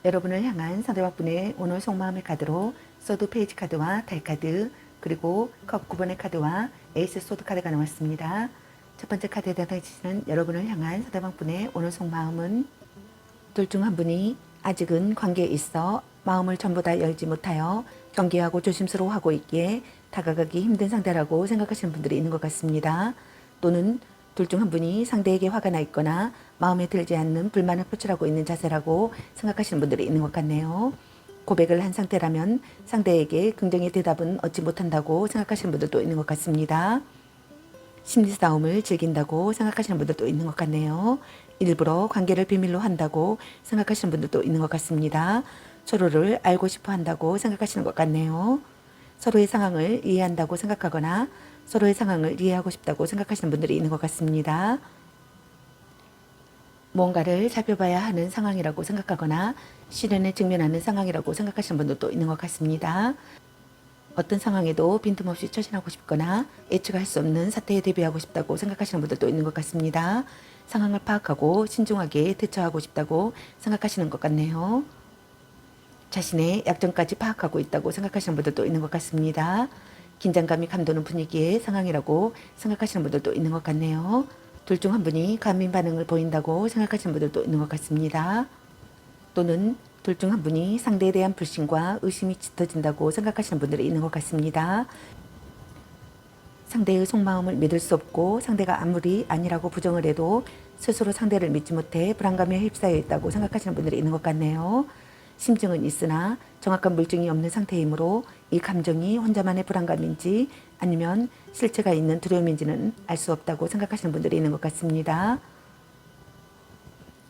여러분을 향한 상대방 분의 오늘 속마음의 카드로 소드 페이지 카드와 달 카드, 그리고 컵 9번의 카드와 에이스 소드 카드가 나왔습니다. 첫 번째 카드에 해당되시는 여러분을 향한 상대방 분의 오늘 속마음은 둘 중 한 분이 아직은 관계에 있어 마음을 전부 다 열지 못하여 경계하고 조심스러워하고 있기에 다가가기 힘든 상대라고 생각하시는 분들이 있는 것 같습니다. 또는 둘 중 한 분이 상대에게 화가 나 있거나 마음에 들지 않는 불만을 표출하고 있는 자세라고 생각하시는 분들이 있는 것 같네요. 고백을 한 상태라면 상대에게 긍정의 대답은 얻지 못한다고 생각하시는 분들도 있는 것 같습니다. 심리 싸움을 즐긴다고 생각하시는 분들도 있는 것 같네요. 일부러 관계를 비밀로 한다고 생각하시는 분들도 있는 것 같습니다. 서로를 알고 싶어 한다고 생각하시는 것 같네요. 서로의 상황을 이해한다고 생각하거나 서로의 상황을 이해하고 싶다고 생각하시는 분들이 있는 것 같습니다. 뭔가를 살펴봐야 하는 상황이라고 생각하거나 시련에 직면하는 상황이라고 생각하시는 분들도 있는 것 같습니다. 어떤 상황에도 빈틈없이 처신하고 싶거나 예측할 수 없는 사태에 대비하고 싶다고 생각하시는 분들도 있는 것 같습니다. 상황을 파악하고 신중하게 대처하고 싶다고 생각하시는 것 같네요. 자신의 약점까지 파악하고 있다고 생각하시는 분들도 있는 것 같습니다. 긴장감이 감도는 분위기의 상황이라고 생각하시는 분들도 있는 것 같네요. 둘 중 한 분이 감민 반응을 보인다고 생각하시는 분들도 있는 것 같습니다. 또는 둘 중 한 분이 상대에 대한 불신과 의심이 짙어진다고 생각하시는 분들이 있는 것 같습니다. 상대의 속마음을 믿을 수 없고 상대가 아무리 아니라고 부정을 해도 스스로 상대를 믿지 못해 불안감에 휩싸여 있다고 생각하시는 분들이 있는 것 같네요. 심증은 있으나 정확한 물증이 없는 상태이므로 이 감정이 혼자만의 불안감인지 아니면 실체가 있는 두려움인지는 알 수 없다고 생각하시는 분들이 있는 것 같습니다.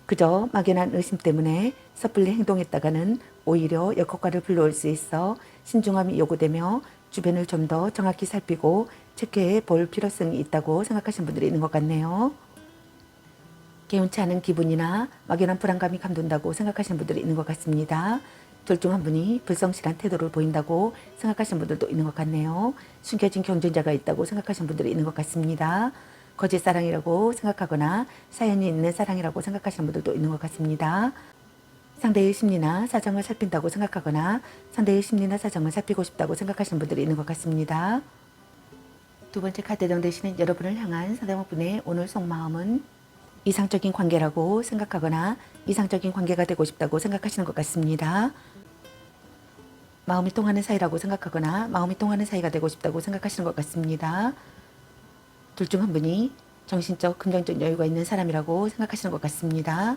그저 막연한 의심 때문에 섣불리 행동했다가는 오히려 역효과를 불러올 수 있어 신중함이 요구되며 주변을 좀 더 정확히 살피고 체크해 볼 필요성이 있다고 생각하시는 분들이 있는 것 같네요. 개운치 않은 기분이나 막연한 불안감이 감돈다고 생각하시는 분들이 있는 것 같습니다. 둘 중 한 분이 불성실한 태도를 보인다고 생각하시는 분들도 있는 것 같네요. 숨겨진 경쟁자가 있다고 생각하시는 분들이 있는 것 같습니다. 거짓 사랑이라고 생각하거나 사연이 있는 사랑이라고 생각하시는 분들도 있는 것 같습니다. 상대의 심리나 사정을 살핀다고 생각하거나 상대의 심리나 사정을 살피고 싶다고 생각하시는 분들이 있는 것 같습니다. 두 번째 카드 해당되시는 여러분을 향한 상대방분의 오늘 속마음은 이상적인 관계라고 생각하거나 이상적인 관계가 되고 싶다고 생각하시는 것 같습니다. 마음이 통하는 사이라고 생각하거나 마음이 통하는 사이가 되고 싶다고 생각하시는 것 같습니다. 둘 중 한 분이 정신적, 금전적 여유가 있는 사람이라고 생각하시는 것 같습니다.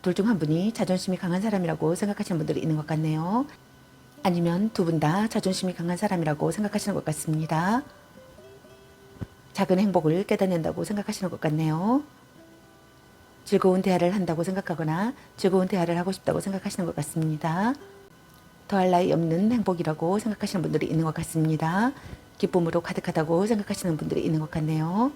둘 중 한 분이 자존심이 강한 사람이라고 생각하시는 분들이 있는 것 같네요. 아니면 두 분 다 자존심이 강한 사람이라고 생각하시는 것 같습니다. 작은 행복을 깨닫는다고 생각하시는 것 같네요. 즐거운 대화를 한다고 생각하거나 즐거운 대화를 하고 싶다고 생각하시는 것 같습니다. 더할 나위 없는 행복이라고 생각하시는 분들이 있는 것 같습니다. 기쁨으로 가득하다고 생각하시는 분들이 있는 것 같네요.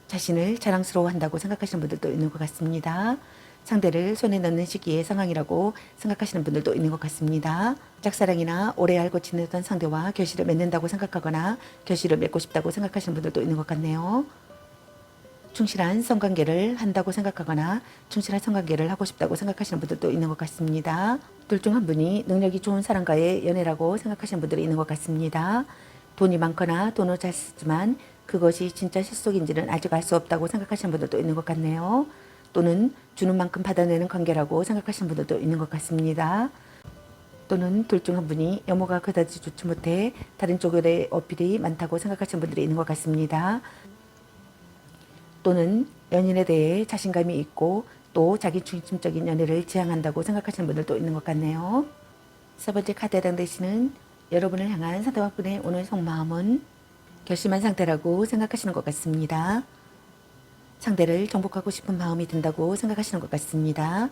자신을 자랑스러워한다고 생각하시는 분들도 있는 것 같습니다. 상대를 손에 넣는 시기의 상황이라고 생각하시는 분들도 있는 것 같습니다. 짝사랑이나 오래 알고 지내던 상대와 결실을 맺는다고 생각하거나 결실을 맺고 싶다고 생각하시는 분들도 있는 것 같네요. 충실한 성관계를 한다고 생각하거나 충실한 성관계를 하고 싶다고 생각하시는 분들도 있는 것 같습니다. 둘 중 한 분이 능력이 좋은 사람과의 연애라고 생각하시는 분들이 있는 것 같습니다. 돈이 많거나 돈을 잘 쓰지만 그것이 진짜 실속인지는 아직 알 수 없다고 생각하시는 분들도 있는 것 같네요. 또는 주는 만큼 받아내는 관계라고 생각하시는 분들도 있는 것 같습니다. 또는 둘 중 한 분이 영모가 그다지 좋지 못해 다른 쪽의 어필이 많다고 생각하시는 분들이 있는 것 같습니다. 또는 연인에 대해 자신감이 있고 또 자기 중심적인 연애를 지향한다고 생각하시는 분들도 있는 것 같네요. 세 번째 카드에 해당되시는 여러분을 향한 상대방분의 오늘 속마음은 결심한 상태라고 생각하시는 것 같습니다. 상대를 정복하고 싶은 마음이 든다고 생각하시는 것 같습니다.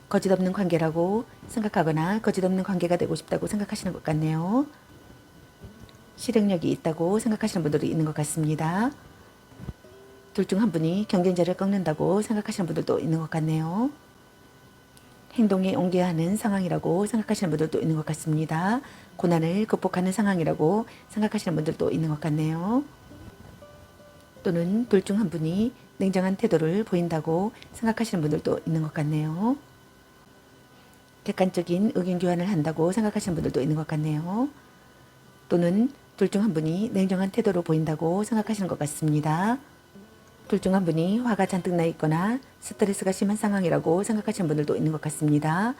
거짓 없는 관계라고 생각하거나 거짓 없는 관계가 되고 싶다고 생각하시는 것 같네요. 실행력이 있다고 생각하시는 분들이 있는 것 같습니다. 둘 중 한 분이 경쟁자를 꺾는다고 생각하시는 분들도 있는 것 같네요. 행동에 옮겨야 하는 상황이라고 생각하시는 분들도 있는 것 같습니다. 고난을 극복하는 상황이라고 생각하시는 분들도 있는 것 같네요. 또는 둘 중 한 분이 냉정한 태도를 보인다고 생각하시는 분들도 있는 것 같네요. 객관적인 의견 교환을 한다고 생각하시는 분들도 있는 것 같네요. 또는 둘 중 한 분이 냉정한 태도로 보인다고 생각하시는 것 같습니다. 둘 중 한 분이 화가 잔뜩 나 있거나 스트레스가 심한 상황이라고 생각하시는 분들도 있는 것 같습니다.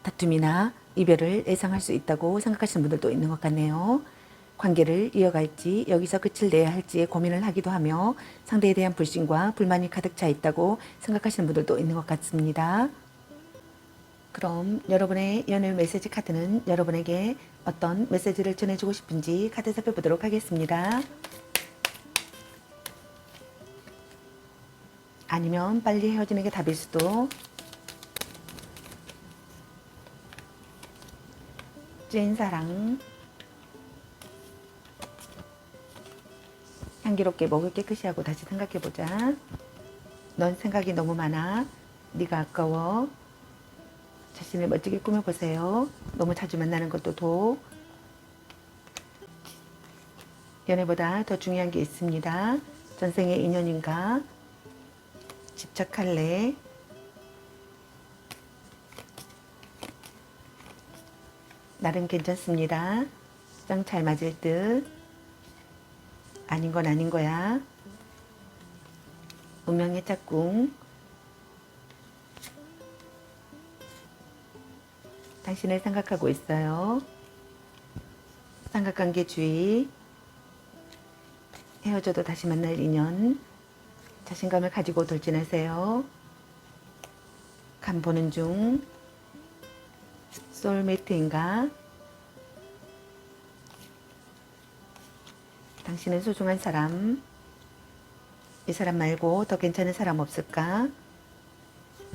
다툼이나 이별을 예상할 수 있다고 생각하시는 분들도 있는 것 같네요. 관계를 이어갈지 여기서 끝을 내야 할지에 고민을 하기도 하며 상대에 대한 불신과 불만이 가득 차 있다고 생각하시는 분들도 있는 것 같습니다. 그럼 여러분의 연애 메시지 카드는 여러분에게 어떤 메시지를 전해주고 싶은지 카드 살펴보도록 하겠습니다. 아니면 빨리 헤어지는 게 답일 수도. 찐사랑. 향기롭게 목을 깨끗이 하고 다시 생각해보자. 넌 생각이 너무 많아. 네가 아까워. 자신을 멋지게 꾸며보세요. 너무 자주 만나는 것도 도. 연애보다 더 중요한 게 있습니다. 전생의 인연인가? 집착할래? 나름 괜찮습니다. 짱 잘 맞을 듯. 아닌 건 아닌 거야. 운명의 짝꿍. 당신을 생각하고 있어요. 삼각관계 주의. 헤어져도 다시 만날 인연. 자신감을 가지고 돌진하세요. 간 보는 중. 소울메이트인가? 당신은 소중한 사람. 이 사람 말고 더 괜찮은 사람 없을까?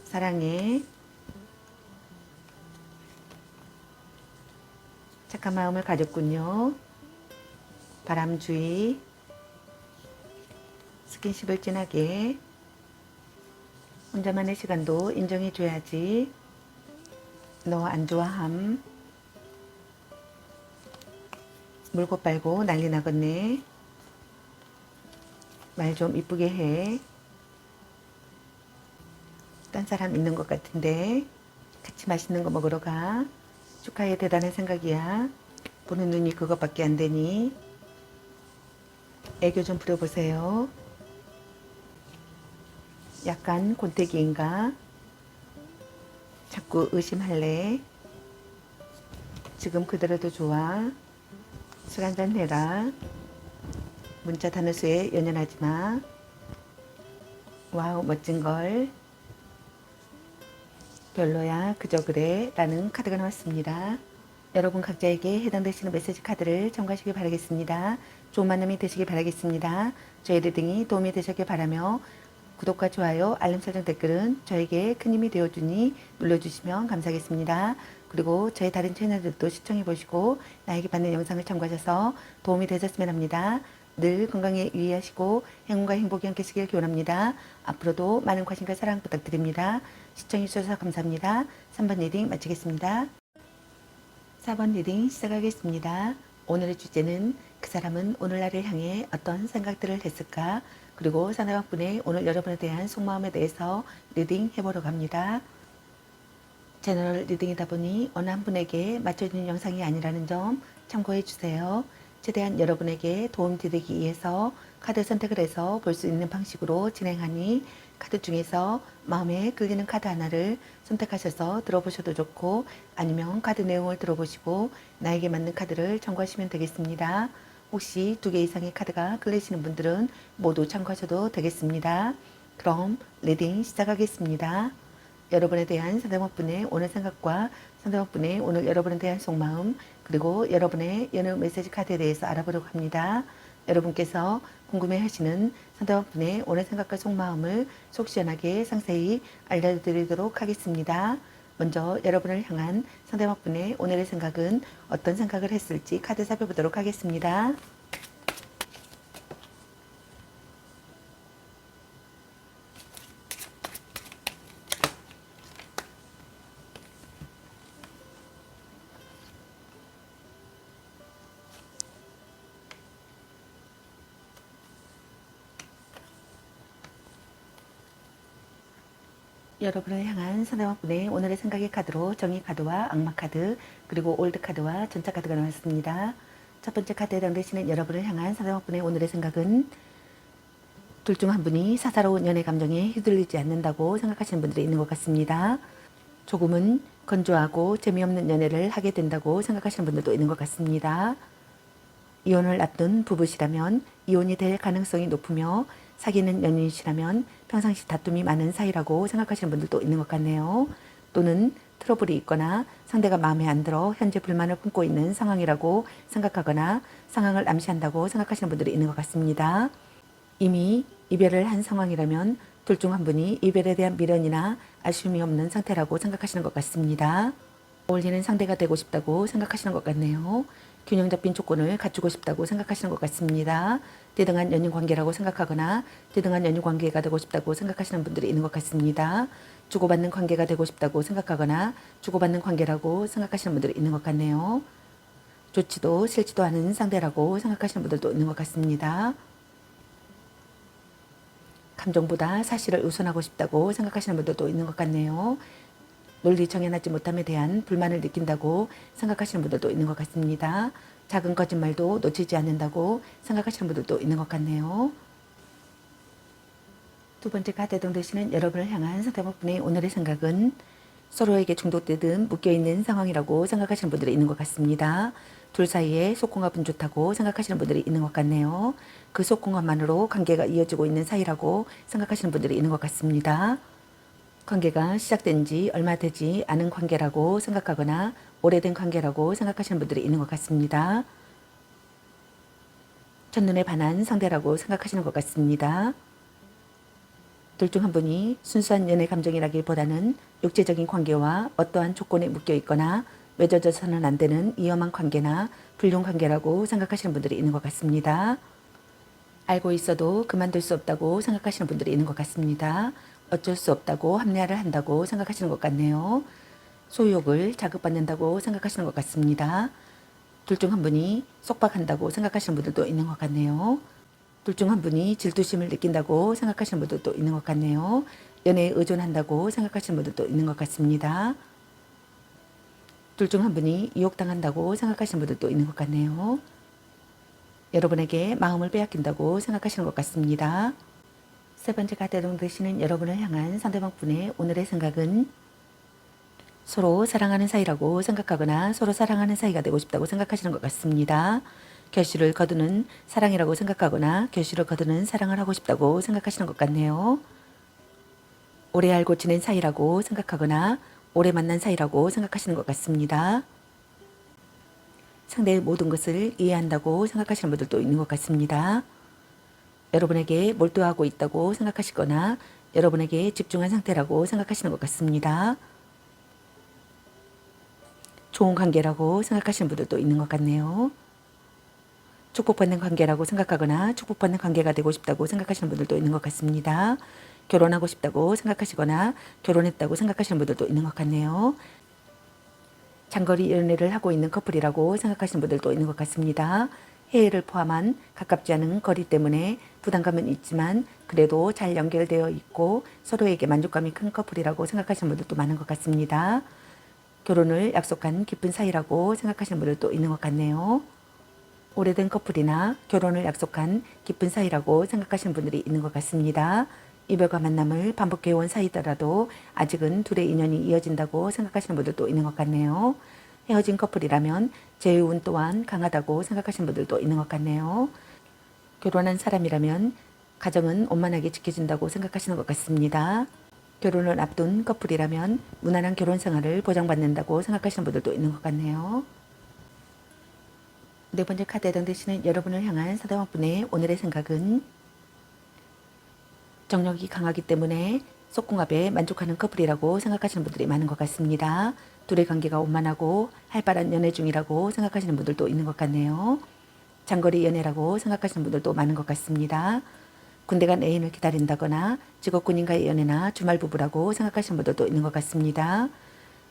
사랑해. 착한 마음을 가졌군요. 바람주의. 스킨십을 진하게. 혼자만의 시간도 인정해줘야지. 너 안 좋아함. 물고 빨고 난리 나겠네. 말 좀 이쁘게 해. 딴 사람 있는 것 같은데 같이 맛있는 거 먹으러 가. 축하해. 대단한 생각이야. 보는 눈이 그것밖에 안 되니 애교 좀 부려보세요. 약간 곤태기인가? 자꾸 의심할래? 지금 그대로도 좋아. 술 한잔 해라. 문자 단어수에 연연하지 마. 와우 멋진걸. 별로야 그저 그래 라는 카드가 나왔습니다. 여러분 각자에게 해당되시는 메시지 카드를 참고하시길 바라겠습니다. 좋은 만남이 되시길 바라겠습니다. 저희 리딩이 도움이 되셨길 바라며 구독과 좋아요, 알림 설정 댓글은 저에게 큰 힘이 되어주니 눌러주시면 감사하겠습니다. 그리고 저희 다른 채널들도 시청해보시고 나에게 받는 영상을 참고하셔서 도움이 되셨으면 합니다. 늘 건강에 유의하시고 행운과 행복이 함께하시길 기원합니다. 앞으로도 많은 관심과 사랑 부탁드립니다. 시청해주셔서 감사합니다. 3번 리딩 마치겠습니다. 4번 리딩 시작하겠습니다. 오늘의 주제는 그 사람은 오늘 나를 향해 어떤 생각들을 했을까? 그리고 상대방분의 오늘 여러분에 대한 속마음에 대해서 리딩 해보러 갑니다. 제너럴 리딩이다 보니 어느 한 분에게 맞춰지는 영상이 아니라는 점 참고해 주세요. 최대한 여러분에게 도움드리기 위해서 카드 선택을 해서 볼 수 있는 방식으로 진행하니 카드 중에서 마음에 끌리는 카드 하나를 선택하셔서 들어보셔도 좋고 아니면 카드 내용을 들어보시고 나에게 맞는 카드를 참고하시면 되겠습니다. 혹시 2개 이상의 카드가 끌리시는 분들은 모두 참고하셔도 되겠습니다. 그럼 리딩 시작하겠습니다. 여러분에 대한 상대방분의 오늘 생각과 상대방분의 오늘 여러분에 대한 속마음 그리고 여러분의 연애 메시지 카드에 대해서 알아보려고 합니다. 여러분께서 궁금해하시는 상대방분의 오늘 생각과 속마음을 속 시원하게 상세히 알려드리도록 하겠습니다. 먼저 여러분을 향한 상대방분의 오늘의 생각은 어떤 생각을 했을지 카드 살펴보도록 하겠습니다. 여러분을 향한 상대방 분의 오늘의 생각의 카드로 정의 카드와 악마 카드 그리고 올드 카드와 전차 카드가 나왔습니다. 첫 번째 카드에 해당되시는 여러분을 향한 상대방 분의 오늘의 생각은 둘 중 한 분이 사사로운 연애 감정에 휘둘리지 않는다고 생각하시는 분들이 있는 것 같습니다. 조금은 건조하고 재미없는 연애를 하게 된다고 생각하시는 분들도 있는 것 같습니다. 이혼을 앞둔 부부시라면 이혼이 될 가능성이 높으며 사귀는 연인이시라면 평상시 다툼이 많은 사이라고 생각하시는 분들도 있는 것 같네요. 또는 트러블이 있거나 상대가 마음에 안 들어 현재 불만을 품고 있는 상황이라고 생각하거나 상황을 암시한다고 생각하시는 분들이 있는 것 같습니다. 이미 이별을 한 상황이라면 둘 중 한 분이 이별에 대한 미련이나 아쉬움이 없는 상태라고 생각하시는 것 같습니다. 어울리는 상대가 되고 싶다고 생각하시는 것 같네요. 균형 잡힌 조건을 갖추고 싶다고 생각하시는 것 같습니다. 대등한 연인 관계라고 생각하거나 대등한 연인 관계가 되고 싶다고 생각하시는 분들이 있는 것 같습니다. 주고받는 관계가 되고 싶다고 생각하거나 주고받는 관계라고 생각하시는 분들이 있는 것 같네요. 좋지도 싫지도 않은 상대라고 생각하시는 분들도 있는 것 같습니다. 감정보다 사실을 우선하고 싶다고 생각하시는 분들도 있는 것 같네요. 논리 정연하지 못함에 대한 불만을 느낀다고 생각하시는 분들도 있는 것 같습니다. 작은 거짓말도 놓치지 않는다고 생각하시는 분들도 있는 것 같네요. 두 번째 카드에 해당되시는 여러분을 향한 상대방분의 오늘의 생각은 서로에게 중독되듯 묶여있는 상황이라고 생각하시는 분들이 있는 것 같습니다. 둘 사이에 속궁합은 좋다고 생각하시는 분들이 있는 것 같네요. 그 속궁합만으로 관계가 이어지고 있는 사이라고 생각하시는 분들이 있는 것 같습니다. 관계가 시작된 지 얼마 되지 않은 관계라고 생각하거나 오래된 관계라고 생각하시는 분들이 있는 것 같습니다. 첫눈에 반한 상대라고 생각하시는 것 같습니다. 둘 중 한 분이 순수한 연애 감정이라기보다는 육체적인 관계와 어떠한 조건에 묶여 있거나 맺어져서는 안 되는 위험한 관계나 불륜 관계라고 생각하시는 분들이 있는 것 같습니다. 알고 있어도 그만둘 수 없다고 생각하시는 분들이 있는 것 같습니다. 어쩔 수 없다고 합리화를 한다고 생각하시는 것 같네요. 소유욕을 자극받는다고 생각하시는 것 같습니다. 둘 중 한 분이 속박한다고 생각하시는 분들도 있는 것 같네요. 둘 중 한 분이 질투심을 느낀다고 생각하시는 분들도 있는 것 같네요. 연애에 의존한다고 생각하시는 분들도 있는 것 같습니다. 둘 중 한 분이 유혹당한다고 생각하시는 분들도 있는 것 같네요. 여러분에게 마음을 빼앗긴다고 생각하시는 것 같습니다. 세 번째 카드에 해당되시는 여러분을 향한 상대방 분의 오늘의 생각은 서로 사랑하는 사이라고 생각하거나 서로 사랑하는 사이가 되고 싶다고 생각하시는 것 같습니다. 결실을 거두는 사랑이라고 생각하거나 결실을 거두는 사랑을 하고 싶다고 생각하시는 것 같네요. 오래 알고 지낸 사이라고 생각하거나 오래 만난 사이라고 생각하시는 것 같습니다. 상대의 모든 것을 이해한다고 생각하시는 분들도 있는 것 같습니다. 여러분에게 몰두하고 있다고 생각하시거나 여러분에게 집중한 상태라고 생각하시는 것 같습니다. 좋은 관계라고 생각하시는 분들도 있는 것 같네요. 축복받는 관계라고 생각하거나 축복받는 관계가 되고 싶다고 생각하시는 분들도 있는 것 같습니다. 결혼하고 싶다고 생각하시거나 결혼했다고 생각하시는 분들도 있는 것 같네요. 장거리 연애를 하고 있는 커플이라고 생각하시는 분들도 있는 것 같습니다. 해외를 포함한 가깝지 않은 거리 때문에 부담감은 있지만 그래도 잘 연결되어 있고 서로에게 만족감이 큰 커플이라고 생각하시는 분들도 많은 것 같습니다. 결혼을 약속한 깊은 사이라고 생각하시는 분들도 있는 것 같네요. 오래된 커플이나 결혼을 약속한 깊은 사이라고 생각하시는 분들이 있는 것 같습니다. 이별과 만남을 반복해온 사이더라도 아직은 둘의 인연이 이어진다고 생각하시는 분들도 있는 것 같네요. 헤어진 커플이라면 재운 또한 강하다고 생각하시는 분들도 있는 것 같네요. 결혼한 사람이라면 가정은 원만하게 지켜진다고 생각하시는 것 같습니다. 결혼을 앞둔 커플이라면 무난한 결혼 생활을 보장받는다고 생각하시는 분들도 있는 것 같네요. 네 번째 카드에 해당되시는 여러분을 향한 상대방분의 오늘의 생각은 정력이 강하기 때문에 속궁합에 만족하는 커플이라고 생각하시는 분들이 많은 것 같습니다. 둘의 관계가 원만하고 활발한 연애 중이라고 생각하시는 분들도 있는 것 같네요. 장거리 연애라고 생각하시는 분들도 많은 것 같습니다. 군대 간 애인을 기다린다거나 직업군인과의 연애나 주말 부부라고 생각하시는 분들도 있는 것 같습니다.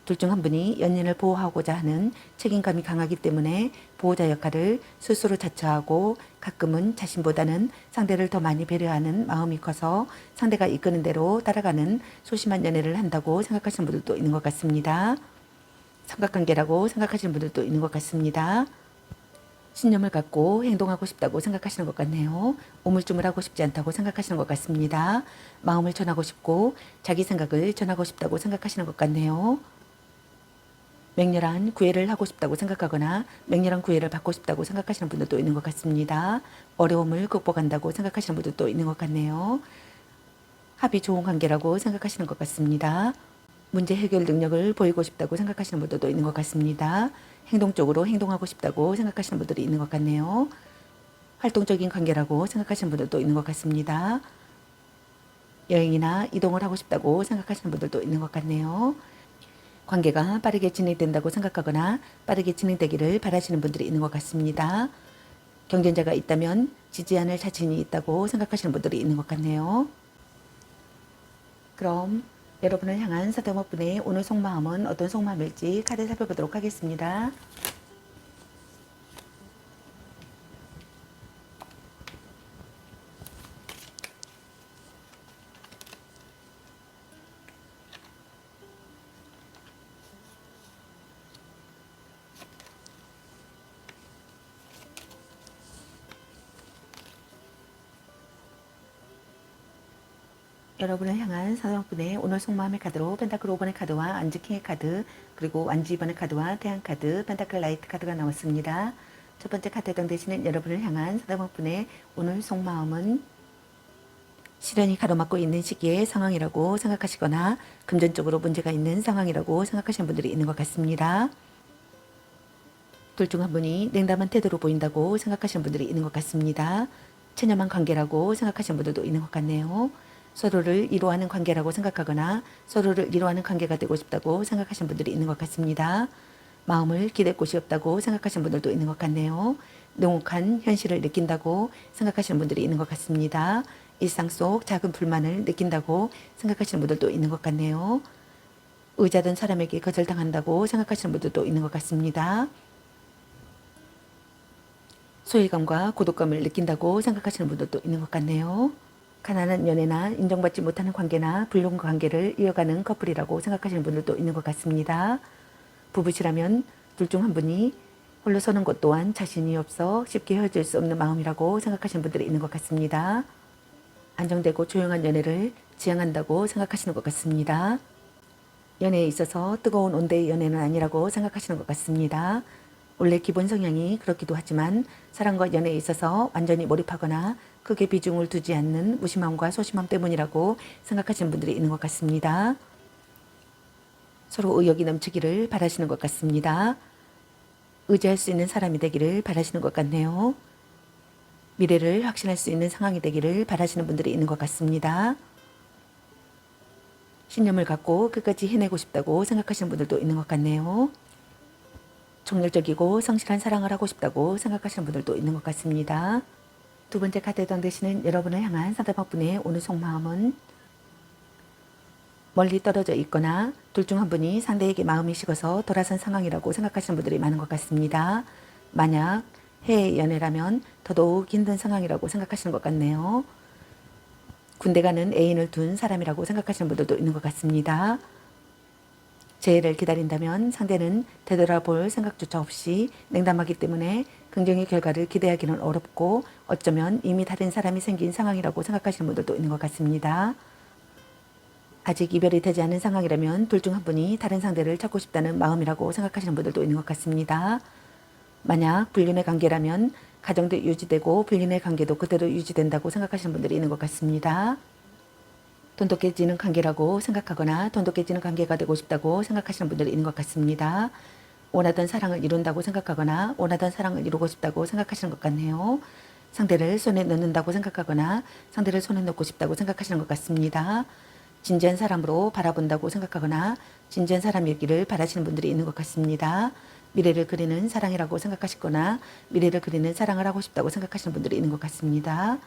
둘 중 한 분이 연인을 보호하고자 하는 책임감이 강하기 때문에 보호자 역할을 스스로 자처하고 가끔은 자신보다는 상대를 더 많이 배려하는 마음이 커서 상대가 이끄는 대로 따라가는 소심한 연애를 한다고 생각하시는 분들도 있는 것 같습니다. 삼각관계라고 생각하시는 분들도 있는 것 같습니다. 신념을 갖고 행동하고 싶다고 생각하시는 것 같네요. 우물쭈물하고 싶지 않다고 생각하시는 것 같습니다. 마음을 전하고 싶고 자기 생각을 전하고 싶다고 생각하시는 것 같네요. 맹렬한 구애를 하고 싶다고 생각하거나 맹렬한 구애를 받고 싶다고 생각하시는 분들도 있는 것 같습니다. 어려움을 극복한다고 생각하시는 분들도 있는 것 같네요. 합이 좋은 관계라고 생각하시는 것 같습니다. 문제 해결 능력을 보이고 싶다고 생각하시는 분들도 있는 것 같습니다. 행동적으로 행동하고 싶다고 생각하시는 분들이 있는 것 같네요. 활동적인 관계라고 생각하시는 분들도 있는 것 같습니다. 여행이나 이동을 하고 싶다고 생각하시는 분들도 있는 것 같네요. 관계가 빠르게 진행된다고 생각하거나 빠르게 진행되기를 바라시는 분들이 있는 것 같습니다. 경쟁자가 있다면 지지 않을 자신이 있다고 생각하시는 분들이 있는 것 같네요. 그럼 여러분을 향한 사대모분의 오늘 속마음은 어떤 속마음일지 카드 살펴보도록 하겠습니다. 여러분을 향한 사대모분의 오늘 속마음의 카드로 펜타클 5번의 카드와 안지킹의 카드, 그리고 완지 2번의 카드와 태양 카드, 펜타클 라이트 카드가 나왔습니다. 첫 번째 카드에 해당되시는 여러분을 향한 사대모분의 오늘 속마음은 시련이 가로막고 있는 시기의 상황이라고 생각하시거나 금전적으로 문제가 있는 상황이라고 생각하시는 분들이 있는 것 같습니다. 둘 중 한 분이 냉담한 태도로 보인다고 생각하시는 분들이 있는 것 같습니다. 체념한 관계라고 생각하시는 분들도 있는 것 같네요. 서로를 위로하는 관계라고 생각하거나 서로를 위로하는 관계가 되고 싶다고 생각하시는 분들이 있는 것 같습니다. 마음을 기댈 곳이 없다고 생각하시는 분들도 있는 것 같네요. 냉혹한 현실을 느낀다고 생각하시는 분들이 있는 것 같습니다. 일상 속 작은 불만을 느낀다고 생각하시는 분들도 있는 것 같네요. 의자던 사람에게 거절당한다고 생각하시는 분들도 있는 것 같습니다. 소외감과 고독감을 느낀다고 생각하시는 분들도 있는 것 같네요. 가난한 연애나 인정받지 못하는 관계나 불륜 관계를 이어가는 커플이라고 생각하시는 분들도 있는 것 같습니다. 부부시라면 둘 중 한 분이 홀로 서는 것 또한 자신이 없어 쉽게 헤어질 수 없는 마음이라고 생각하시는 분들이 있는 것 같습니다. 안정되고 조용한 연애를 지향한다고 생각하시는 것 같습니다. 연애에 있어서 뜨거운 온대의 연애는 아니라고 생각하시는 것 같습니다. 원래 기본 성향이 그렇기도 하지만 사랑과 연애에 있어서 완전히 몰입하거나 크게 비중을 두지 않는 무심함과 소심함 때문이라고 생각하시는 분들이 있는 것 같습니다. 서로 의욕이 넘치기를 바라시는 것 같습니다. 의지할 수 있는 사람이 되기를 바라시는 것 같네요. 미래를 확신할 수 있는 상황이 되기를 바라시는 분들이 있는 것 같습니다. 신념을 갖고 끝까지 해내고 싶다고 생각하시는 분들도 있는 것 같네요. 정열적이고 성실한 사랑을 하고 싶다고 생각하시는 분들도 있는 것 같습니다. 두 번째 카드에 해당되시는 여러분을 향한 상대방분의 오늘 속마음은 멀리 떨어져 있거나 둘 중 한 분이 상대에게 마음이 식어서 돌아선 상황이라고 생각하시는 분들이 많은 것 같습니다. 만약 해외 연애라면 더더욱 힘든 상황이라고 생각하시는 것 같네요. 군대 가는 애인을 둔 사람이라고 생각하시는 분들도 있는 것 같습니다. 재해를 기다린다면 상대는 되돌아볼 생각조차 없이 냉담하기 때문에 긍정의 결과를 기대하기는 어렵고 어쩌면 이미 다른 사람이 생긴 상황이라고 생각하시는 분들도 있는 것 같습니다. 아직 이별이 되지 않은 상황이라면 둘 중 한 분이 다른 상대를 찾고 싶다는 마음이라고 생각하시는 분들도 있는 것 같습니다. 만약 불륜의 관계라면 가정도 유지되고 불륜의 관계도 그대로 유지된다고 생각하시는 분들이 있는 것 같습니다. 돈독해지는 관계라고 생각하거나 돈독해지는 관계가 되고 싶다고 생각하시는 분들이 있는 것 같습니다. 원하던 사랑을 이룬다고 생각하거나 원하던 사랑을 이루고 싶다고 생각하시는 것 같네요. 상대를 손에 넣는다고 생각하거나 상대를 손에 넣고 싶다고 생각하시는 것 같습니다. 진지한 사람으로 바라본다고 생각하거나 진지한 사람이기를 바라시는 분들이 있는 것 같습니다. 미래를 그리는 사랑이라고 생각하시거나 미래를 그리는 사랑을 하고 싶다고 생각하시는 분들이 있는 것 같습니다.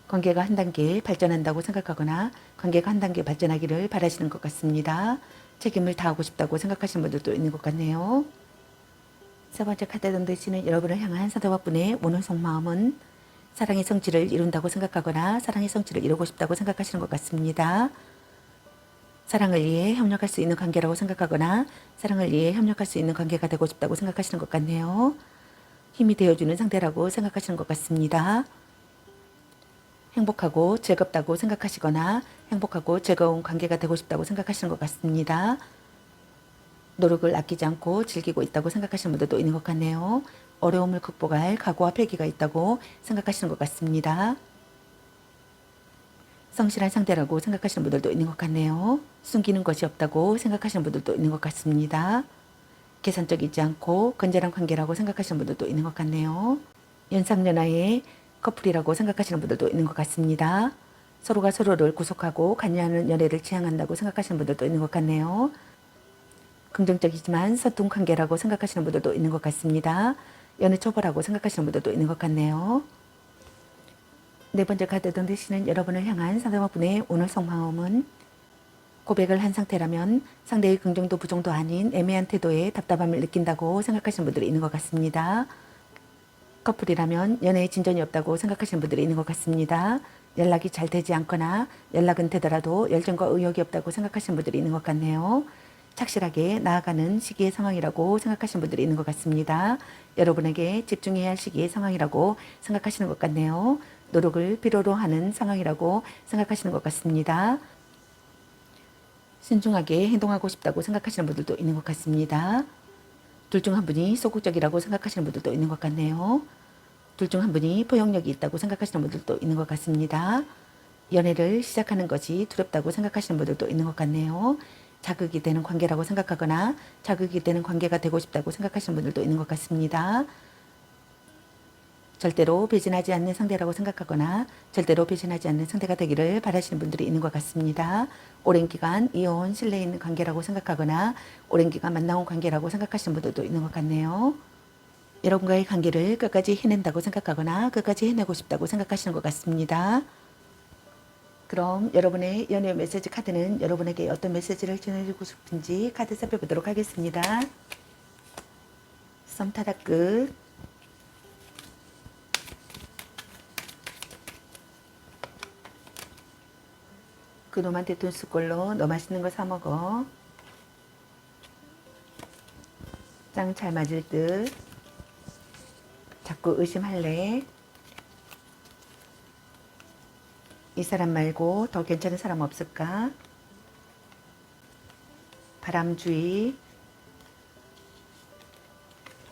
관계가 한 단계 발전한다고 생각하거나 관계가 한 단계 발전하기를 바라시는 것 같습니다. 책임을 다하고 싶다고 생각하시는 분들도 있는 것 같네요. 세 번째 카드 던데시는 여러분을 향한 상대방분의 오늘 속마음은 사랑의 성취를 이룬다고 생각하거나 사랑의 성취를 이루고 싶다고 생각하시는 것 같습니다. 사랑을 위해 협력할 수 있는 관계라고 생각하거나 사랑을 위해 협력할 수 있는 관계가 되고 싶다고 생각하시는 것 같네요. 힘이 되어주는 상대라고 생각하시는 것 같습니다. 행복하고 즐겁다고 생각하시거나 행복하고 즐거운 관계가 되고 싶다고 생각하시는 것 같습니다. 노력을 아끼지 않고 즐기고 있다고 생각하시는 분들도 있는 것 같네요. 어려움을 극복할 각오와 패기가 있다고 생각하시는 것 같습니다. 성실한 상대라고 생각하시는 분들도 있는 것 같네요. 숨기는 것이 없다고 생각하시는 분들도 있는 것 같습니다. 계산적이지 않고 건전한 관계라고 생각하시는 분들도 있는 것 같네요. 연상연하의 커플이라고 생각하시는 분들도 있는 것 같습니다. 서로가 서로를 구속하고 관여하는 연애를 지향한다고 생각하시는 분들도 있는 것 같네요. 긍정적이지만 서툰 관계라고 생각하시는 분들도 있는 것 같습니다. 연애 초보라고 생각하시는 분들도 있는 것 같네요. 네 번째 카드 던데시는 여러분을 향한 상대방분의 오늘 속마음은 고백을 한 상태라면 상대의 긍정도 부정도 아닌 애매한 태도에 답답함을 느낀다고 생각하시는 분들이 있는 것 같습니다. 커플이라면 연애에 진전이 없다고 생각하시는 분들이 있는 것 같습니다. 연락이 잘 되지 않거나 연락은 되더라도 열정과 의욕이 없다고 생각하시는 분들이 있는 것 같네요. 착실하게 나아가는 시기의 상황이라고 생각하시는 분들이 있는 것 같습니다. 여러분에게 집중해야 할 시기의 상황이라고 생각하시는 것 같네요. 노력을 필요로 하는 상황이라고 생각하시는 것 같습니다. 신중하게 행동하고 싶다고 생각하시는 분들도 있는 것 같습니다. 둘 중 한 분이 소극적이라고 생각하시는 분들도 있는 것 같네요. 둘 중 한 분이 포용력이 있다고 생각하시는 분들도 있는 것 같습니다. 연애를 시작하는 것이 두렵다고 생각하시는 분들도 있는 것 같네요. 자극이 되는 관계라고 생각하거나 자극이 되는 관계가 되고 싶다고 생각하시는 분들도 있는 것 같습니다. 절대로 배신하지 않는 상대라고 생각하거나 절대로 배신하지 않는 상대가 되기를 바라시는 분들이 있는 것 같습니다. 오랜 기간 이어온 신뢰 있는 관계라고 생각하거나 오랜 기간 만나온 관계라고 생각하시는 분들도 있는 것 같네요. 여러분과의 관계를 끝까지 해낸다고 생각하거나 끝까지 해내고 싶다고 생각하시는 것 같습니다. 그럼 여러분의 연애 메시지 카드는 여러분에게 어떤 메시지를 전해주고 싶은지 카드 살펴보도록 하겠습니다. 썸 타다 끝. 그놈한테 돈 쓸 걸로 너 맛있는 거 사 먹어. 짱 잘 맞을 듯. 자꾸 의심할래. 이 사람 말고 더 괜찮은 사람 없을까? 바람주의.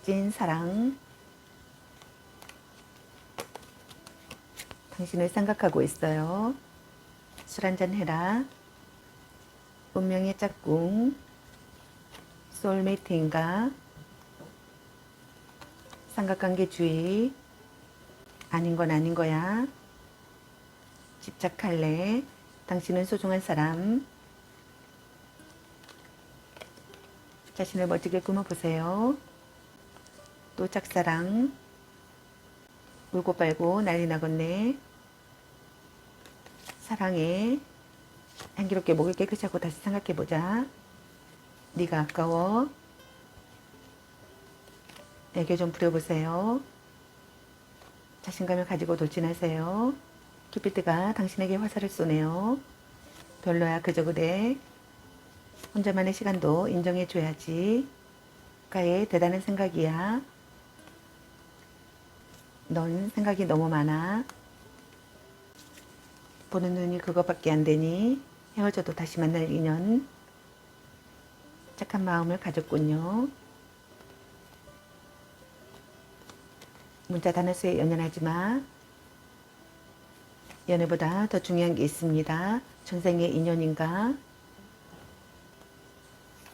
찐사랑. 당신을 생각하고 있어요. 술 한잔 해라. 운명의 짝꿍. 소울메이트인가? 삼각관계주의. 아닌 건 아닌 거야. 집착할래. 당신은 소중한 사람. 자신을 멋지게 꾸며보세요. 또 짝사랑. 울고 빨고 난리 나겠네. 사랑해. 향기롭게 목을 깨끗이 하고 다시 생각해보자. 네가 아까워. 애교 좀 부려보세요. 자신감을 가지고 돌진하세요. 큐피드가 당신에게 화살을 쏘네요. 별로야 그저 그래. 혼자만의 시간도 인정해줘야지. 가의 대단한 생각이야. 넌 생각이 너무 많아. 보는 눈이 그거밖에 안 되니 헤어져도 다시 만날 인연. 착한 마음을 가졌군요. 문자 단어수에 연연하지 마. 연애보다 더 중요한 게 있습니다. 전생의 인연인가?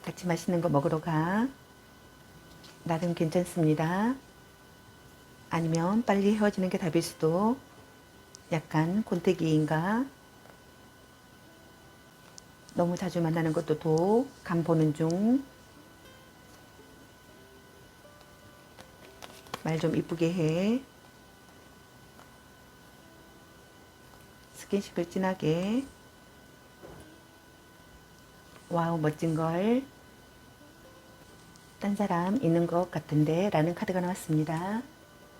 같이 맛있는 거 먹으러 가. 나름 괜찮습니다. 아니면 빨리 헤어지는 게 답일 수도. 약간 곤태기인가? 너무 자주 만나는 것도 도. 간 보는 중. 말 좀 이쁘게 해. 스킨십을 진하게. 와우, 멋진 걸. 딴 사람 있는 것 같은데 라는 카드가 나왔습니다.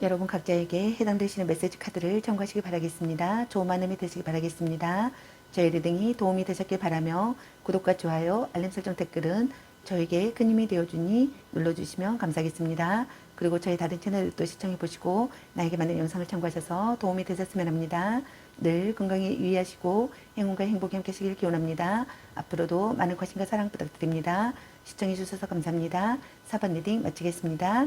여러분 각자에게 해당되시는 메시지 카드를 참고하시기 바라겠습니다. 좋은 마음이 되시기 바라겠습니다. 저희 리딩이 도움이 되셨길 바라며 구독과 좋아요, 알림 설정 댓글은 저에게 큰 힘이 되어주니 눌러주시면 감사하겠습니다. 그리고 저희 다른 채널도 시청해보시고 나에게 맞는 영상을 참고하셔서 도움이 되셨으면 합니다. 늘 건강에 유의하시고 행운과 행복이 함께 하시길 기원합니다. 앞으로도 많은 관심과 사랑 부탁드립니다. 시청해주셔서 감사합니다. 4번 리딩 마치겠습니다.